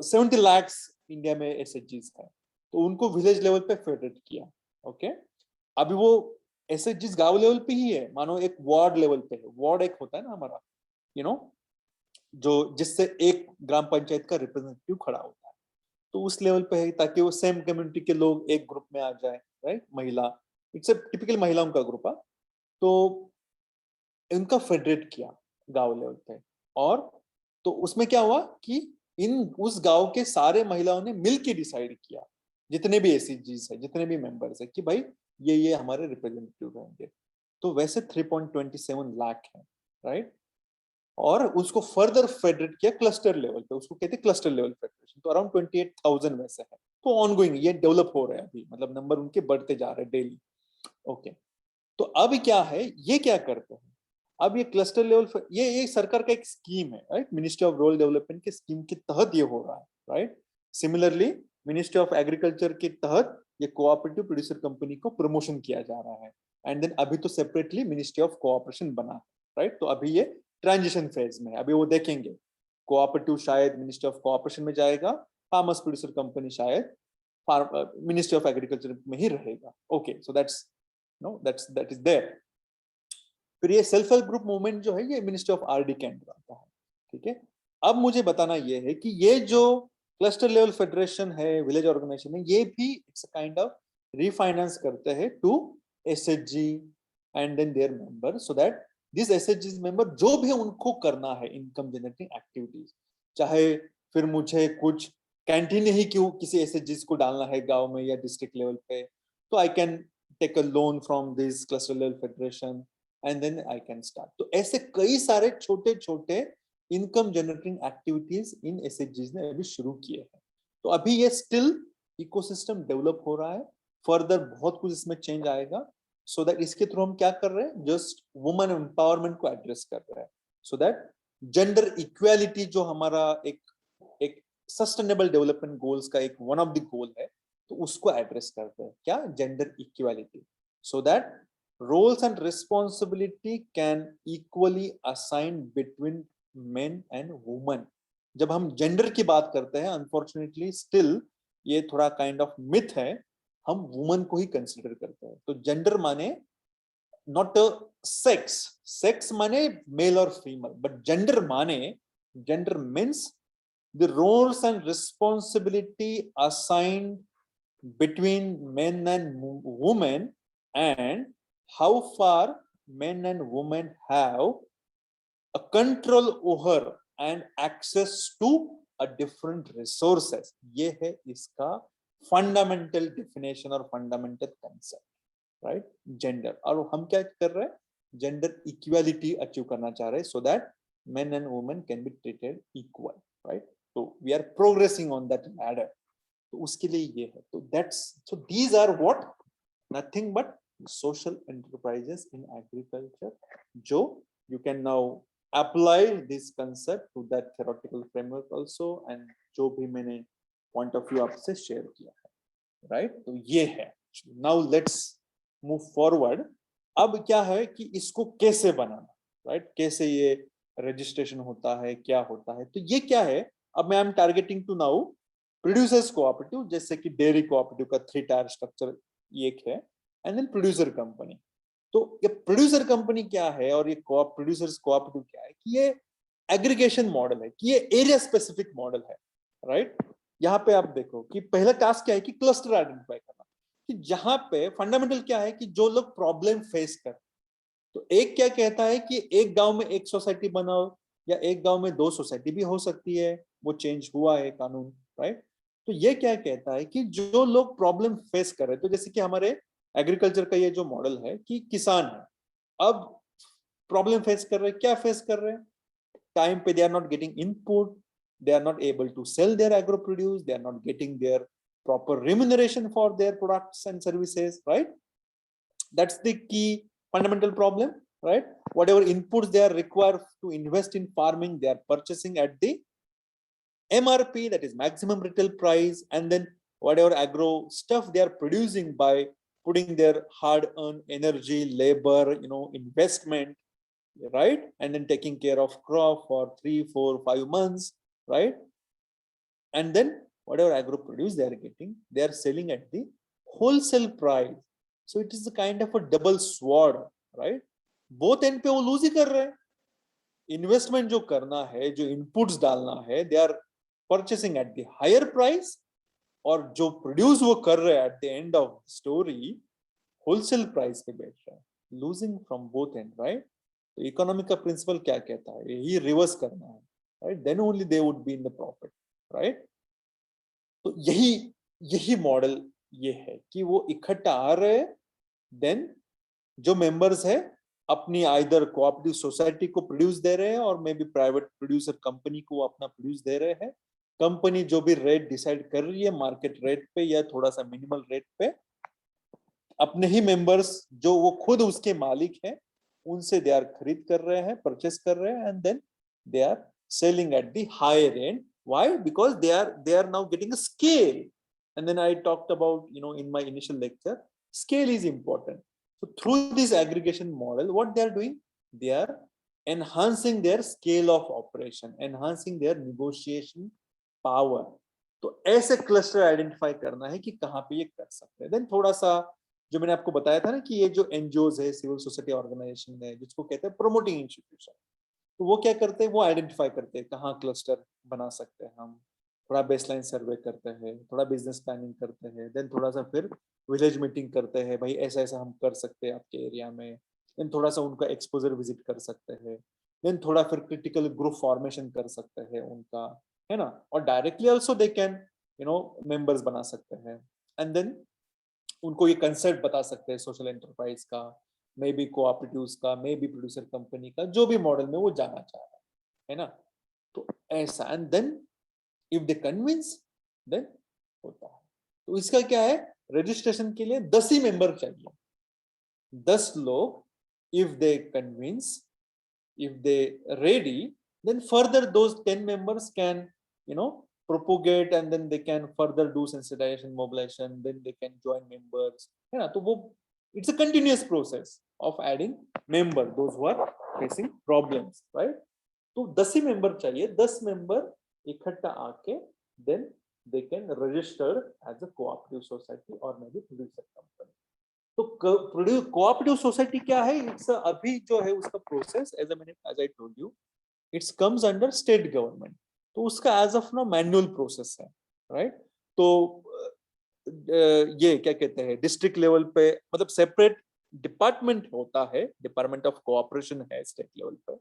70 लाख इंडिया में SHGs है, तो उनको विलेज लेवल पे फेडरेट किया। ओके, अभी वो SHGs गांव लेवल पे ही है, मानो एक वार्ड लेवल पे है, वार्ड एक होता है ना हमारा, जो जिससे एक ग्राम पंचायत का रिप्रेजेंटेटिव खड़ा होता है, तो उस लेवल पे है, ताकि वो सेम कम्युनिटी के लोग एक ग्रुप में आ जाए, राइट। महिला, इट्स टिपिकल महिलाओं का ग्रुप है, तो इनका फेडरेट किया गांव लेवल पे, और तो उसमें क्या हुआ कि उस गांव के सारे महिलाओं ने मिलकर डिसाइड किया, जितने भी SHGs है, जितने भी मेंबर्स है, कि भाई ये हमारे रिप्रेजेंटेटिव रहेंगे। तो वैसे 3.27 लाख है, राइट। और उसको फर्दर फेडरेट किया क्लस्टर लेवल पे, उसको कहते हैं क्लस्टर लेवल फेडरेशन, तो अराउंड 28,000 वैसे है, तो ऑनगोइंग ये डेवलप हो रहा है अभी, मतलब नंबर उनके बढ़ते जा रहे हैं डेली। ओके, तो अब क्या है, ये क्या करते हैं, अब ये क्लस्टर लेवल, ये सरकार का एक स्कीम है, right, ministry of rural development के स्कीम के तहत ये हो रहा है, right. Similarly ministry of agriculture के तहत ये कोऑपरेटिव प्रोड्यूसर कंपनी को प्रमोशन किया जा रहा है, एंड देन अभी तो सेपरेटली मिनिस्ट्री ऑफ कोऑपरेशन बना है, राइट। तो अभी ये ट्रांजिशन फेज में है, अभी वो देखेंगे, कोऑपरेटिव शायद मिनिस्ट्री ऑफ कोऑपरेशन में जाएगा, फार्मर्स प्रोड्यूसर कंपनी शायद मिनिस्ट्री ऑफ एग्रीकल्चर में ही रहेगा। Okay, so that is there. फिर ये सेल्फ हेल्प ग्रुप मूवमेंट जो है, ये मिनिस्ट्री ऑफ RD के अंडर आता है, ठीक है। अब मुझे बताना ये है कि ये जो क्लस्टर लेवल फेडरेशन है, विलेज ऑर्गेनाइजेशन है, ये भी इट्स काइंड ऑफ रीफाइनेंस करते हैं to SHG and then their member, so that this SHG member जो भी उनको करना है इनकम जनरेटिंग एक्टिविटीज, चाहे फिर मुझे कुछ कैंटीन ही क्यों किसी SHG को डालना है गांव में या डिस्ट्रिक्ट लेवल पे, तो I can take a loan from this cluster level federation and then I can start. तो ऐसे कई सारे छोटे छोटे इनकम जनरेटिंग एक्टिविटीज इन SHGs ने अभी शुरू किए हैं। तो अभी ये स्टिल इकोसिस्टम डेवलप हो रहा है, फर्दर बहुत कुछ इसमें चेंज आएगा, सो दैट इसके थ्रू हम क्या कर रहे हैं, जस्ट वुमेन एम्पावरमेंट को एड्रेस कर रहे हैं, सो दैट जेंडर इक्वालिटी जो हमारा एक सस्टेनेबल डेवलपमेंट गोल्स का एक वन ऑफ द गोल है, तो उसको एड्रेस करते हैं, क्या, gender equality, so that roles and responsibility can equally assign between men and women। जब हम जेंडर की बात करते हैं, अनफॉर्चुनेटली स्टिल ये थोड़ा काइंड ऑफ मिथ है, हम वुमन को ही कंसीडर करते हैं। तो जेंडर माने नॉट सेक्स, सेक्स माने मेल और female, but gender means the roles and responsibility assigned between men and women, and how far men and women have a control over and access to a different resources। ये है इसका fundamental definition और fundamental concept, right, gender. और हम क्या कर रहे हैं, जेंडर इक्वालिटी अचीव करना चाह रहे हैं, so that men and women can be treated equal, right। तो we are progressing on that ladder, तो उसके लिए ये है। तो that's, so these are what, nothing but social enterprises in agriculture, जो you can now apply this concept to that theoretical framework also, and जो भी मैंने पॉइंट ऑफ व्यू आपसे शेयर किया है, राइट। तो ये है। Now let's move forward. अब क्या है कि इसको कैसे बनाना, राइट, कैसे ये रजिस्ट्रेशन होता है, क्या होता है, तो ये क्या है, अब मैं I am targeting to now producers cooperative, जैसे कि डेयरी कोऑपरेटिव का 3 टायर स्ट्रक्चर एक है, एंड देन प्रोड्यूसर कंपनी। तो ये प्रोड्यूसर कंपनी क्या है और ये प्रोड्यूसर्स कोऑपरेटिव क्या है, कि ये एग्रीगेशन मॉडल है, कि ये एरिया स्पेसिफिक मॉडल है, राइट। यहाँ पे आप देखो कि पहला टास्क क्या है कि क्लस्टर आइडेंटिफाई करना, कि जहां पे फंडामेंटल क्या है कि जो लोग प्रॉब्लम फेस कर, तो एक क्या कहता है कि एक गांव में एक सोसाइटी बनाओ, या एक गांव में 2 सोसाइटी भी हो सकती है, वो चेंज हुआ है कानून, राइट? तो ये क्या कहता है कि जो लोग प्रॉब्लम फेस कर रहे हैं, तो जैसे कि हमारे एग्रीकल्चर का ये जो मॉडल है कि किसान है, अब प्रॉब्लम फेस कर रहे हैं, क्या फेस कर रहे हैं? टाइम पे they are not getting input, they are not able to sell their agro produce, they are not getting their proper remuneration for their products and services, right? That's the key fundamental problem, right? Whatever inputs they are required to invest in farming, they are purchasing at the MRP, that is maximum retail price, and then whatever agro stuff they are producing by putting their hard earned energy, labor, investment, right? And then taking care of crop for 3, 4, 5 months, right? And then whatever agro produce they are getting, they are selling at the wholesale price. So it is a kind of a double sword, right? Both end पे वो lose ही कर रहे हैं. Investment जो करना है, जो inputs डालना है, they are purchasing at the higher price, और जो produce वो कर रहे हैं at the end of the story wholesale price पे बेच रहे हैं. Losing from both end, right? तो इकोनॉमी का प्रिंसिपल क्या कहता है? यही रिवर्स करना है, right? Then only they would be in the profit, right? तो यही मॉडल ये है कि वो इकट्ठा आ रहे हैं, देन जो मेंबर्स है अपनी आइदर कोऑपरेटिव सोसाइटी को प्रोड्यूस दे रहे हैं और may be private producer company को अपना प्रोड्यूस दे रहे हैं. कंपनी जो भी रेट डिसाइड कर रही है मार्केट रेट पे या थोड़ा सा मिनिमल रेट पे, अपने ही मेंबर्स जो वो खुद उसके मालिक हैं उनसे दे आर खरीद कर रहे हैं, परचेस कर रहे हैं, and then they are selling at the higher end. Why? Because they are now getting a scale. And then I talked about, in my initial lecture, scale is important. So through this aggregation model, what they are doing, they are enhancing their scale of operation, enhancing their negotiation power. तो ऐसे cluster identify करना है कि कहाँ पे ये कर सकते हैं. देन थोड़ा सा जो मैंने आपको बताया था ना कि ये जो एनजीओज है, सिविल सोसाइटी ऑर्गेनाइजेशन है, जिसको कहते हैं प्रोमोटिंग इंस्टीट्यूशन, तो वो क्या करते हैं, वो आइडेंटिफाई करते हैं कहाँ क्लस्टर बना सकते हैं हम. थोड़ा बेसलाइन सर्वे करते हैं, थोड़ा बिजनेस प्लानिंग करते हैं, देन थोड़ा सा फिर विलेज मीटिंग करते हैं, भाई ऐसा ऐसा हम कर सकते हैं आपके एरिया में. देन थोड़ा सा उनका एक्सपोजर विजिट कर सकते हैं. देन थोड़ा फिर क्रिटिकल ग्रुप फॉर्मेशन कर सकते हैं उनका, है ना. और directly also they can members बना सकते हैं. एंड देन उनको ये कंसेप्ट बता सकते हैं सोशल एंटरप्राइज का, मे बी कोऑपरेटिव्स का, मे बी प्रोड्यूसर कंपनी का, जो भी मॉडल में वो जाना चाह रहा है ना. तो ऐसा, and then if they convince, then होता है. तो इसका क्या है, रजिस्ट्रेशन के लिए 10 ही मेंबर चाहिए, 10 लोग. If they convince, if they ready, then further those 10 members can propagate, and then they can further do sensitization, mobilization, then they can join members, है ना. तो वो it's a continuous process of adding member, those who are facing problems, right? तो 10 ही member चाहिए, 10 member इकट्ठा आके then they can register as a cooperative society or maybe producer company. तो cooperative society क्या है, इट्स अभी जो है उसका process as I told you, it's comes under state government. तो उसका as of now manual process है, राइट. तो ये क्या कहते हैं, डिस्ट्रिक्ट लेवल पे मतलब सेपरेट डिपार्टमेंट होता है, डिपार्टमेंट ऑफ कोऑपरेशन है स्टेट लेवल पे,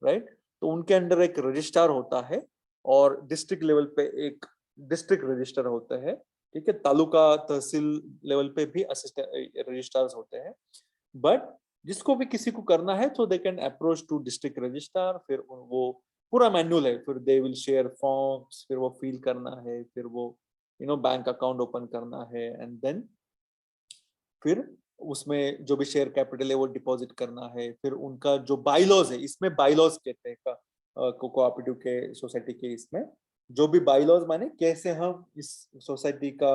राइट. तो उनके अंडर एक रजिस्ट्रार होता है और डिस्ट्रिक्ट लेवल पे एक डिस्ट्रिक्ट रजिस्टर होता है, ठीक है. तालुका तहसील लेवल पे भी असिस्टेंट रजिस्ट्रार्स होते हैं. बट जिसको भी किसी को करना है तो they can approach to district registrar. फिर वो पूरा मैनुअल है, फिर दे विल शेयर फॉर्म्स, फिर वो फिल करना है, फिर वो बैंक अकाउंट ओपन करना है, एंड देन फिर उसमें जो भी शेयर कैपिटल है वो डिपॉजिट करना है. फिर उनका जो बाईलॉज है, इसमें बाईलॉज कहते हैं कोऑपरेटिव के सोसाइटी के, इसमें जो भी बाईलॉज माने कैसे हम इस सोसाइटी का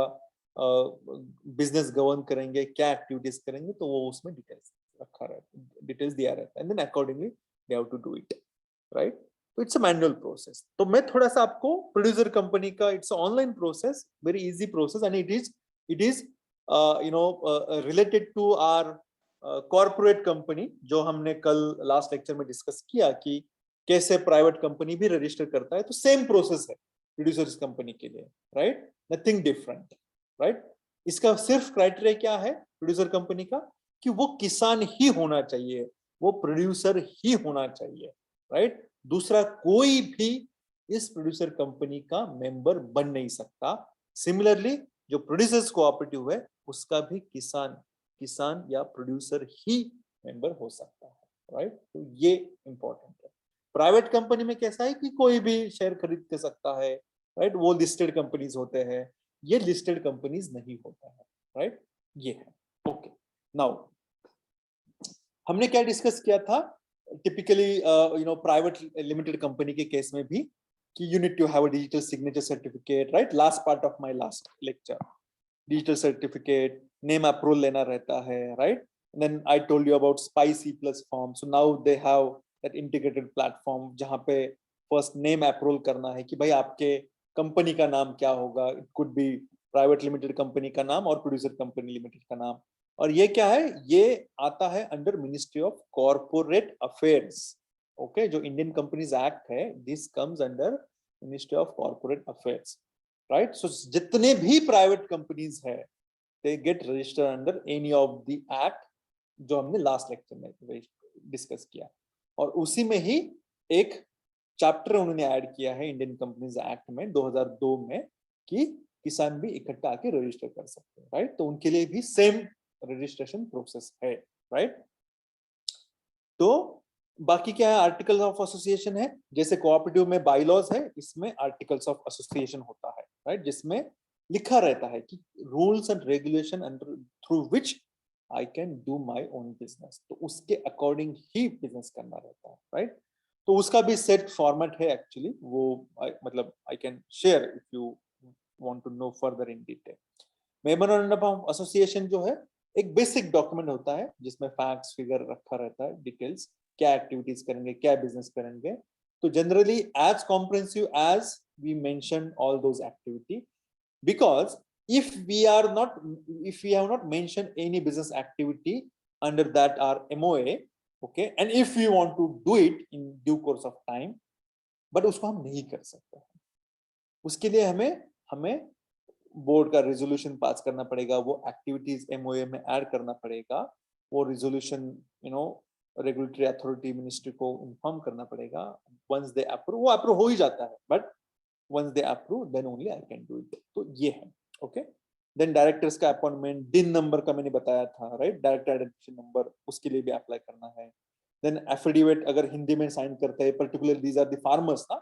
बिजनेस गवर्न करेंगे, क्या एक्टिविटीज करेंगे, तो वो उसमें डिटेल्स रखा रहता है, डिटेल्स दिया रहता है, and then accordingly they have to do it, right. तो इट्स अ मैनुअल प्रोसेस. तो मैं थोड़ा सा आपको प्रोड्यूसर कंपनी का, it's online process, very easy process, and it is related to our corporate company, जो हमने कल लास्ट लेक्चर में डिस्कस किया कि कैसे प्राइवेट कंपनी भी रजिस्टर करता है. तो सेम प्रोसेस है प्रोड्यूसर्स कंपनी के लिए, राइट. Nothing different, right. इसका सिर्फ क्राइटेरिया क्या है प्रोड्यूसर कंपनी का, कि वो किसान ही होना चाहिए, वो प्रोड्यूसर ही होना चाहिए, राइट. दूसरा कोई भी इस प्रोड्यूसर कंपनी का मेंबर बन नहीं सकता। सिमिलरली जो प्रोड्यूसर्स कोऑपरेटिव है उसका भी किसान या प्रोड्यूसर ही मेंबर हो सकता है, राइट। तो ये इंपॉर्टेंट है। प्राइवेट कंपनी में कैसा है कि कोई भी शेयर खरीद सकता है, राइट, वो लिस्टेड कंपनीज होते हैं, ये लिस्टेड कंपनीज नहीं होता है, राइट, ये है। ओके, नाउ हमने क्या डिस्कस किया था, टिपिकली प्राइवेट लिमिटेड कंपनी के केस में भी कि you need to have a digital signature certificate, right, last part of my last lecture, digital certificate, name approval लेना रहता है, right. Then I told you about spicy plus form, so now they have that integrated platform जहां पे first name approval करना है कि भाई आपके कंपनी का नाम क्या होगा, it could be private limited company का नाम और प्रोड्यूसर कंपनी लिमिटेड का नाम। और ये क्या है, ये आता है under ministry of corporate affairs. Okay, जो इंडियन कंपनीज एक्ट है, this comes under ministry of corporate affairs, right. So जितने भी प्राइवेट कंपनीज है they get registered under any of the act जो हमने लास्ट लेक्चर में डिस्कस किया। और उसी में ही एक चैप्टर उन्होंने ऐड किया है इंडियन कंपनीज एक्ट में 2002 में कि किसान भी इकट्ठा आके रजिस्टर कर सकते हैं, राइट। तो उनके लिए भी सेम रजिस्ट्रेशन प्रोसेस है, राइट। तो बाकी क्या है, आर्टिकल्स ऑफ एसोसिएशन है, जैसे कोऑपरेटिव में बाईलॉज है, इसमें आर्टिकल्स ऑफ एसोसिएशन होता है, राइट, जिसमें लिखा रहता है कि rules and regulation under through which I can do my own business, तो उसके अकॉर्डिंग ही बिजनेस करना रहता है, राइट। तो उसका भी सेट फॉर्मेट है एक्चुअली, वो मतलब I can share if you want to know further in detail. Memorandum of association जो है एक बेसिक डॉक्यूमेंट होता है जिसमें फैक्ट्स फिगर रखा रहता है, डिटेल्स, क्या एक्टिविटीज करेंगे, क्या बिजनेस करेंगे। तो generally as comprehensive as we mention all those activity, because if we are not if we have not mentioned any business activity under that our MOA, okay, and if we want to do it in due course of time, but उसको हम नहीं कर सकते, उसके लिए हमें हमें board का रेजोल्यूशन पास करना पड़ेगा, वो एक्टिविटीज एमओए में ऐड करना पड़ेगा, वो रेजोल्यूशन रेगुलेटरी अथॉरिटी मिनिस्ट्री को इन्फॉर्म करना पड़ेगा। वंस दे अप्रूव, वो अप्रूव हो ही जाता है, but once they approve then only I can do it. तो ये है, ओके। देन डायरेक्टर्स का अपॉइंटमेंट, डिन नंबर का मैंने बताया था, राइट, डायरेक्टर आइडेंटिफिकेशन नंबर, उसके लिए भी अप्लाई करना है। देन एफिडेविट अगर हिंदी में साइन करते हैं, particular these are the farmers ना,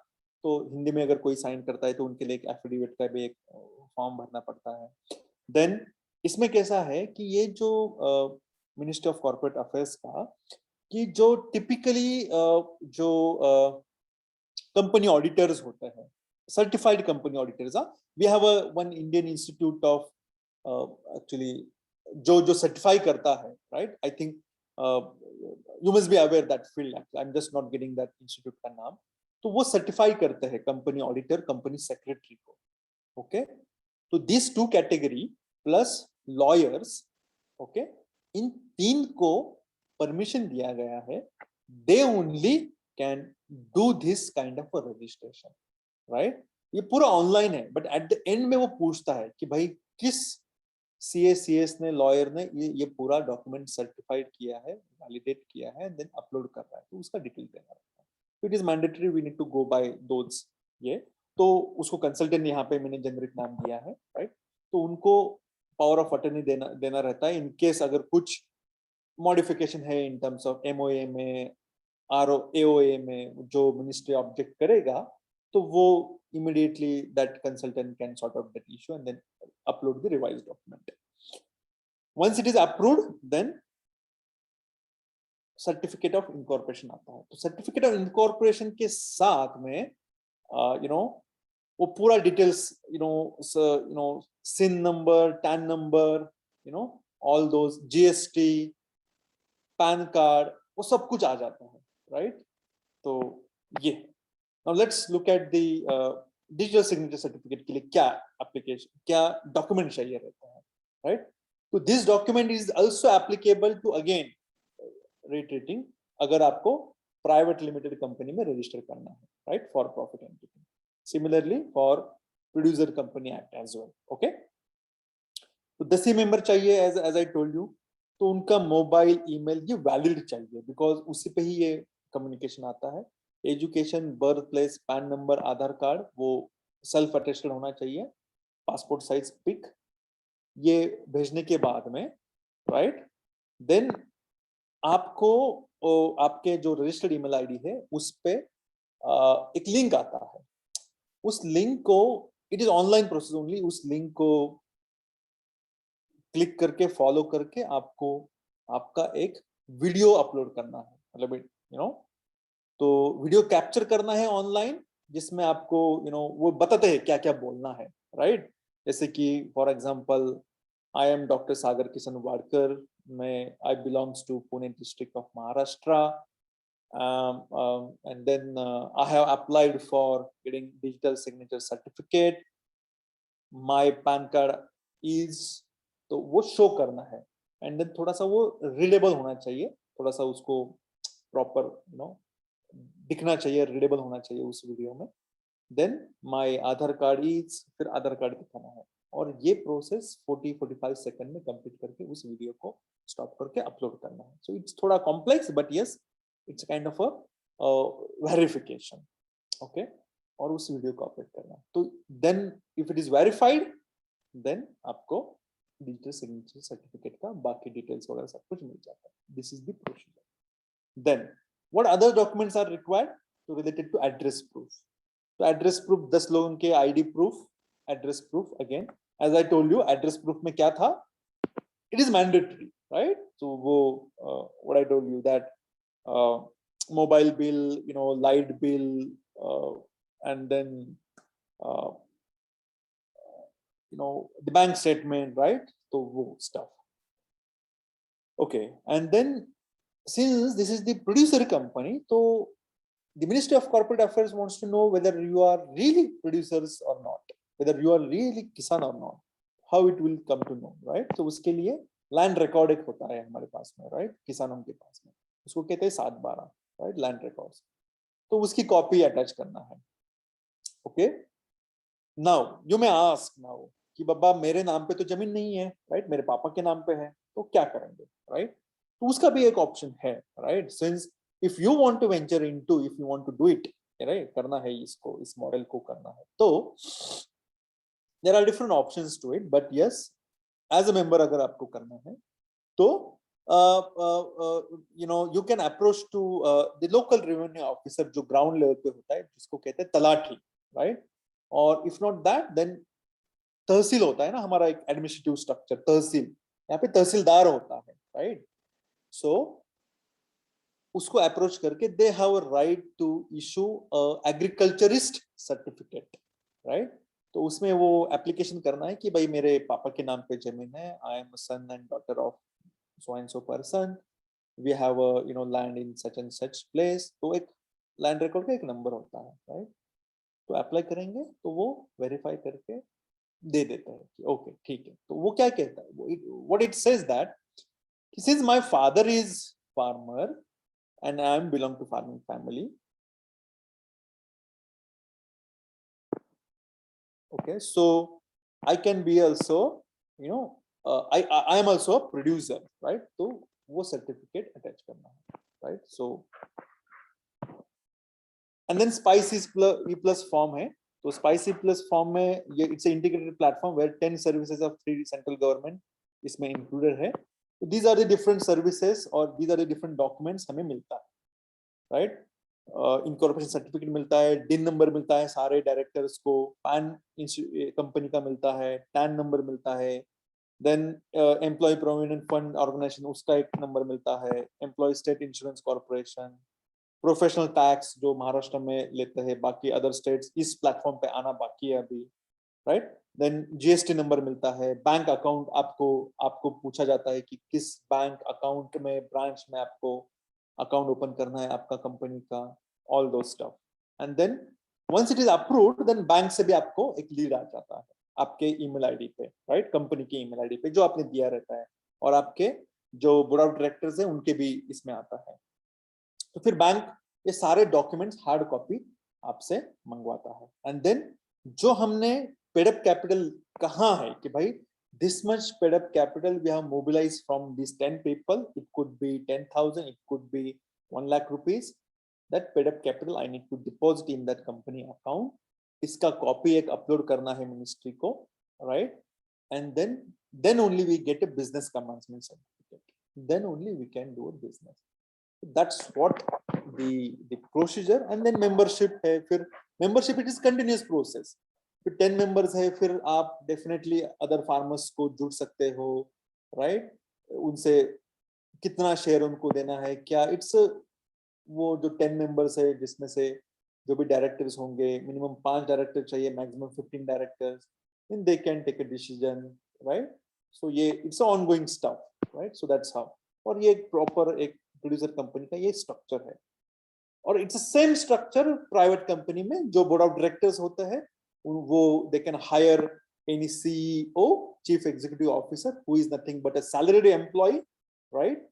तो हिंदी में अगर कोई साइन करता है तो उनके लिए एक एफिडेविट का भी एक फॉर्म भरना पड़ता है। देन इसमें कैसा है कि ये जो मिनिस्ट्री ऑफ कॉर्पोरेट अफेयर्स का कि जो टिपिकली जो कंपनी ऑडिटर्स होते हैं, certified company auditors, we have one Indian institute of actually जो सर्टिफाई करता है, right. I think you must be aware that field, I am just not getting that institute का नाम। तो वो सर्टिफाई करते हैं कंपनी ऑडिटर, कंपनी सेक्रेटरी को, ओके। तो this two category plus lawyers, okay, इन तीन को परमिशन दिया गया है, they only can do this kind of registration, right. ये पूरा ऑनलाइन है, बट एट द एंड में वो पूछता है कि भाई किस सीएस ने, लॉयर ने ये पूरा डॉक्यूमेंट सर्टिफाइड किया है, वैलिडेट किया है, देन अपलोड कर रहा है, तो उसका डिटेल देना रहता है। It is mandatory, we need to go by those, ये तो उसको कंसल्टेंट यहाँ पे मैंने जेनरिक नाम दिया है, राइट। तो उनको पावर ऑफ अटर्नी देना रहता है इन केस अगर कुछ मॉडिफिकेशन है इन टर्म्स ऑफ एमओए में, एओए में, जो मिनिस्ट्री ऑब्जेक्ट करेगा तो वो immediately that consultant can sort out that issue and then upload the revised document. Once it is approved, then certificate of incorporation आता है। तो certificate of incorporation के साथ में वो पूरा details, SIN number, tan number, all those GST, pan card, वो सब कुछ आ जाता है, राइट। तो ये Now let's look at the digital signature certificate के लिए क्या application, क्या document चाहिए रहता है, right? So this document is also applicable to again reiterating अगर आपको private limited company में register करना है, right? For profit entity. Similarly for producer company act as well, okay? तो 10 ही member चाहिए as I told you, तो उनका mobile email ये वैलिड चाहिए बिकॉज उसी पे ही ये कम्युनिकेशन आता है। Education, birth place, PAN number, Aadhaar card, वो सेल्फ अटेस्टेड होना चाहिए, पासपोर्ट साइज पिक, ये भेजने के बाद में, राइट, देन आपको आपके जो रजिस्टर्ड ईमेल आईडी है उस पे एक लिंक आता है, उस लिंक को, it is online process only, उस लिंक को क्लिक करके फॉलो करके आपको आपका एक वीडियो अपलोड करना है, मतलब यू नो, तो वीडियो कैप्चर करना है ऑनलाइन, जिसमें आपको वो बताते हैं क्या क्या बोलना है, राइट। जैसे कि for example, I am doctor Sagar Kishan Wadkar, मैं I belongs to Pune district of Maharashtra, and then I have applied for getting digital signature certificate. My PAN card is, तो वो शो करना है, एंड देन थोड़ा सा वो रीडेबल होना चाहिए, थोड़ा सा उसको प्रॉपर दिखना चाहिए, रीडेबल होना चाहिए उस वीडियो में। Then my Aadhaar card is, फिर आधार कार्ड दिखाना है, और ये प्रोसेस 40-45 सेकंड में कंप्लीट करके उस वीडियो को स्टॉप करके अपलोड करना है। सो इट्स थोड़ा complex, but yes, it's kind of a verification, okay, और उस वीडियो को अपलोड करना है। तो then if it is verified, then आपको डिजिटल सिग्नेचर सर्टिफिकेट का बाकी डिटेल्स वगैरह सब कुछ मिल जाता है। This is the procedure. Then what other documents are required, तो रिलेटेड टू एड्रेस प्रूफ। तो एड्रेस प्रूफ 10 लोगों के ID proof, address proof, again as I told you, address proof में क्या था, इट इज मैंडेटरी, राइट। तो वो what I told you that mobile bill, light bill, and then uh, the bank statement, right? So wo stuff, okay. And then since this is the producer company, so the Ministry of Corporate Affairs wants to know whether you are really producers or not, whether you are really kisan or not, how it will come to know, right? So uske liye land record ek hota hai hamare paas mein, right, किसानों के पास में, उसको कहते हैं 7/12, right, land records. तो उसकी copy attach करना है, okay. Now you may ask now कि बाबा मेरे नाम पे तो जमीन नहीं है, राइट, मेरे पापा के नाम पे है, तो क्या करेंगे, राइट। तो उसका भी एक ऑप्शन है, right, since if you want to venture into, if you want to do it, right, करना है इसको, इस मॉडल को करना है, तो there are different options to it, but yes, as a member अगर आपको करना है तो you can approach to the local revenue officer जो ground level पे होता है, जिसको कहते हैं तलाठी, right? और if not that, then तहसील होता है ना हमारा एक एडमिनिस्ट्रेटिव स्ट्रक्चर, तहसील, यहाँ पे तहसीलदार होता है, राइट। सो उसको अप्रोच करके they have a right to issue agriculturist certificate, right. तो उसमें वो एप्लीकेशन करना है कि भाई मेरे पापा के नाम पे जमीन है, I am son and daughter of so and so person, we have a land in such and such place, तो एक लैंड रिकॉर्ड का एक नंबर होता है, राइट। तो अप्लाई करेंगे तो वो वेरीफाई करके दे देता है कि ओके ठीक है। तो वो क्या कहता है, what it says that since my father is farmer and I am belong to farming family, okay, so I can be also, you know, I am also a producer, right? तो वो certificate attach करना है, right. So and then spicy plus form है, तो spicy plus form में ये it's integrated platform where 10 services of 3 central government इसमें included है। तो these are the different services और these are the different documents हमें मिलता है, राइट। इनकॉर्पोरेशन सर्टिफिकेट मिलता है, डिन नंबर मिलता है सारे डायरेक्टर्स को, पैन कंपनी का मिलता है, टैन नंबर मिलता है, then employ provident fund organisation उसका एक नंबर मिलता है, employ state insurance corporation, professional tax जो महाराष्ट्र में लेते हैं, बाकी अदर स्टेट्स इस प्लेटफॉर्म पे आना बाकी है अभी, राइट। देन जीएसटी नंबर मिलता है, बैंक अकाउंट आपको आपको पूछा जाता है कि किस बैंक अकाउंट में ब्रांच में आपको अकाउंट ओपन करना है आपका कंपनी का, all those stuff. And then once it is approved, then bank से भी आपको एक लीड आ जाता है आपके ईमेल आईडी पे, राइट, कंपनी की ईमेल आईडी पे जो आपने दिया रहता है, और आपके जो बोर्ड ऑफ डायरेक्टर्स है उनके भी इसमें आता है। तो फिर बैंक ये सारे डॉक्यूमेंट्स हार्ड कॉपी आपसे मंगवाता है, एंड देन जो हमने पेडअप कैपिटल कहा है कि भाई this much paid up capital we have mobilized from these 10 people, it could be 10,000, it could be 1 lakh rupees, that paid up capital I need to deposit in that company account. इसका copy एक upload करना है ministry को, right? And then only we get a business commencement certificate. Then only we can do a business. That's what the procedure. And then membership है, फिर membership it is continuous process. फिर 10 members है, फिर आप definitely other farmers को जुड़ सकते हो, right? उनसे कितना शेयर उनको देना है, क्या इट्स वो जो 10 मेंबर्स है जिसमें से जो भी डायरेक्टर्स होंगे, मिनिमम 5 डायरेक्टर चाहिए, maximum 15 directors, then they can take a decision, right? So ये it's ongoing stuff, right? So that's how. और ये प्रॉपर एक प्रोड्यूसर कंपनी का ये स्ट्रक्चर है, और it's same structure private company में जो बोर्ड ऑफ डायरेक्टर्स होते हैं वो they can hire any CEO, chief executive officer, who is nothing but a salaried employee, right?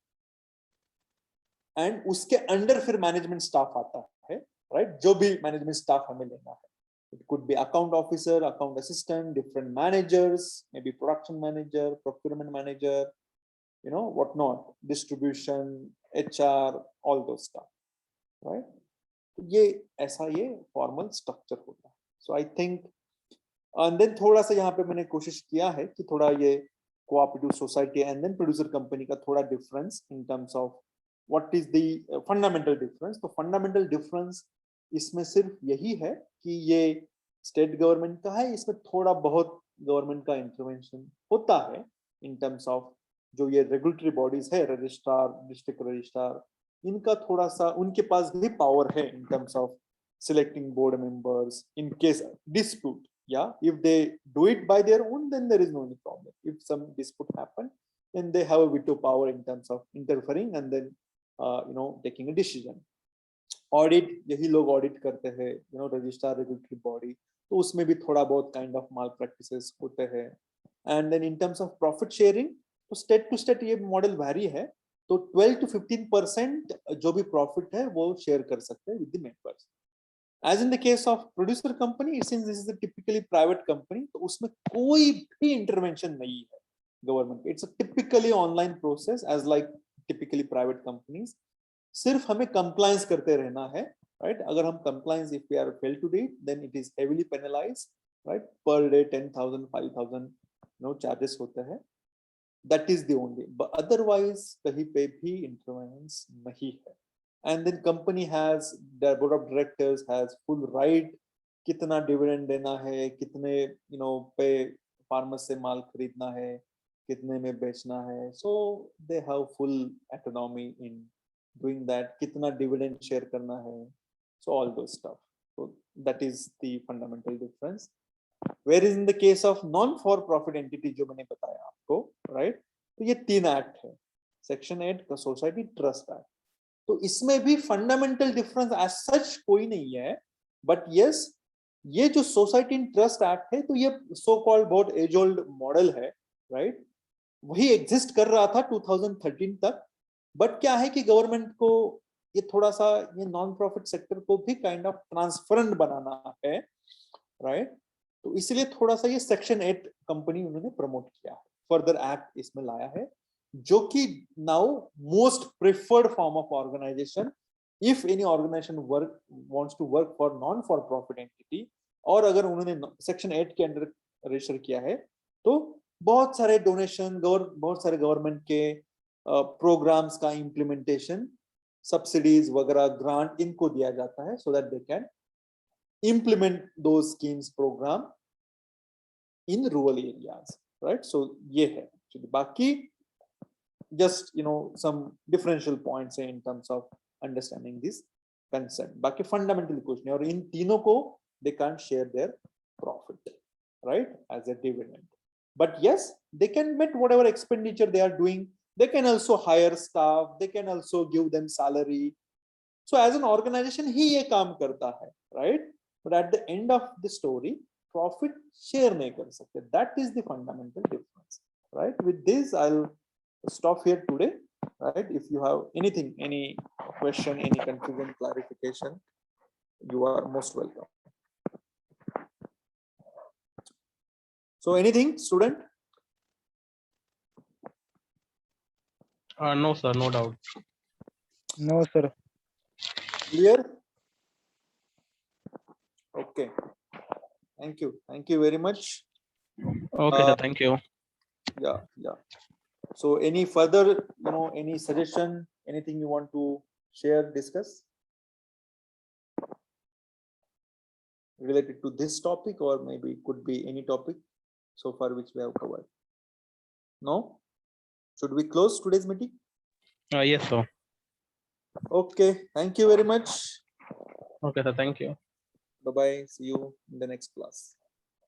And उसके अंडर फिर मैनेजमेंट स्टाफ आता है, राइट? जो भी मैनेजमेंट स्टाफ हमें लेना है, it could be account officer, account assistant, different managers, maybe production manager, procurement manager, you know, whatnot, distribution, HR, all those stuff, right? ये ऐसा ये formal structure होता है. So I think, and then थोड़ा सा यहाँ पे मैंने कोशिश किया है कि थोड़ा ये cooperative society and then producer company का थोड़ा difference in terms of what is the fundamental difference. तो fundamental difference इसमें सिर्फ यही है कि ये स्टेट गवर्नमेंट का है, इसमें थोड़ा बहुत गवर्नमेंट का इंटरवेंशन होता है इन टर्म्स ऑफ जो ये रेगुलेटरी बॉडीज है, रजिस्ट्रार, डिस्ट्रिक्ट रजिस्ट्रार, इनका थोड़ा सा उनके पास भी पावर है in terms of selecting board members in case dispute, या if they do it by their own then there is no any problem. If some dispute happen then they have a veto power in terms of interfering and then taking a decision. Audit, यही लोग audit करते हैं, registrar, regulatory body, तो उसमें भी थोड़ा बहुत kind of mall practices होते हैं. And then in terms of profit sharing, तो स्टेट टू स्टेट ये मॉडल वैरी है, तो 12 to 15% जो भी प्रॉफिट है वो शेयर कर सकते हैं with the members. As in the case of producer company, since this is a typically private company, तो उसमें कोई भी इंटरवेंशन नहीं है government. It's a typically online process as like typically private companies. सिर्फ हमें कंप्लायंस करते रहना है, राइट? अगर हम compliance if we are fail to do it then it is heavily penalised, right? Per day 10,000 5,000 charges होते हैं. That is the only, but otherwise कहीं पे भी इंटरवेंस नहीं है. And then company has the board of directors has full right कितना dividend देना है, कितने पे फार्मर्स से माल खरीदना है, कितने में बेचना है. So they have full autonomy in doing that, कितना डिविडेंड शेयर करना है, so all those stuff. So that is the fundamental difference. Whereas in the case of non for profit entity जो मैंने बताया आपको, right? तो ये 3 एक्ट है, सेक्शन 8 का सोसाइटी ट्रस्ट एक्ट. तो इसमें भी फंडामेंटल डिफरेंस एज सच कोई नहीं है, बट यस ये जो सोसाइटी इन ट्रस्ट एक्ट है, तो ये सो कॉल्ड बहुत एज ओल्ड मॉडल है, राइट? वही एग्जिस्ट कर रहा था 2013 तक. बट क्या है कि गवर्नमेंट को ये थोड़ा सा ये नॉन प्रॉफिट सेक्टर को भी काइंड ऑफ ट्रांसपेरेंट बनाना है, राइट? तो इसलिए थोड़ा सा ये सेक्शन 8 कंपनी उन्होंने प्रमोट किया है, फर्दर एक्ट इसमें लाया है, जो कि now most preferred form of organisation if any organisation wants to work for non for profit entity. और अगर उन्होंने सेक्शन 8 के अंडर रजिस्टर किया है तो बहुत सारे डोनेशन, बहुत सारे गवर्नमेंट के प्रोग्राम्स का इम्प्लीमेंटेशन, सब्सिडीज वगैरह, ग्रांट इनको दिया जाता है, so that they can implement those schemes program in rural areas, right? So ये है. बाकी just some differential points in terms of understanding this concept. बाकी fundamental question है, और इन तीनों को they can't share their profit, right, as a dividend. But yes, they can meet whatever expenditure they are doing. They can also hire staff, they can also give them salary. So as an organization ही ये काम करता है, right? But at the end of the story, profit share नहीं कर सकते. That is the fundamental difference, right? With this, I'll stop here today, right? If you have anything, any question, any confusion, clarification, you are most welcome. So anything, student? No sir, no doubt. No sir. Clear? Okay. Thank you. Thank you very much. Okay, sir. Thank you. Yeah, yeah. So any further, any suggestion, anything you want to share, discuss related to this topic, or maybe it could be any topic so far which we have covered? No? Should we close today's meeting? Yes, sir. Okay. Thank you very much. Okay, sir. Thank you. Bye-bye. See you in the next class.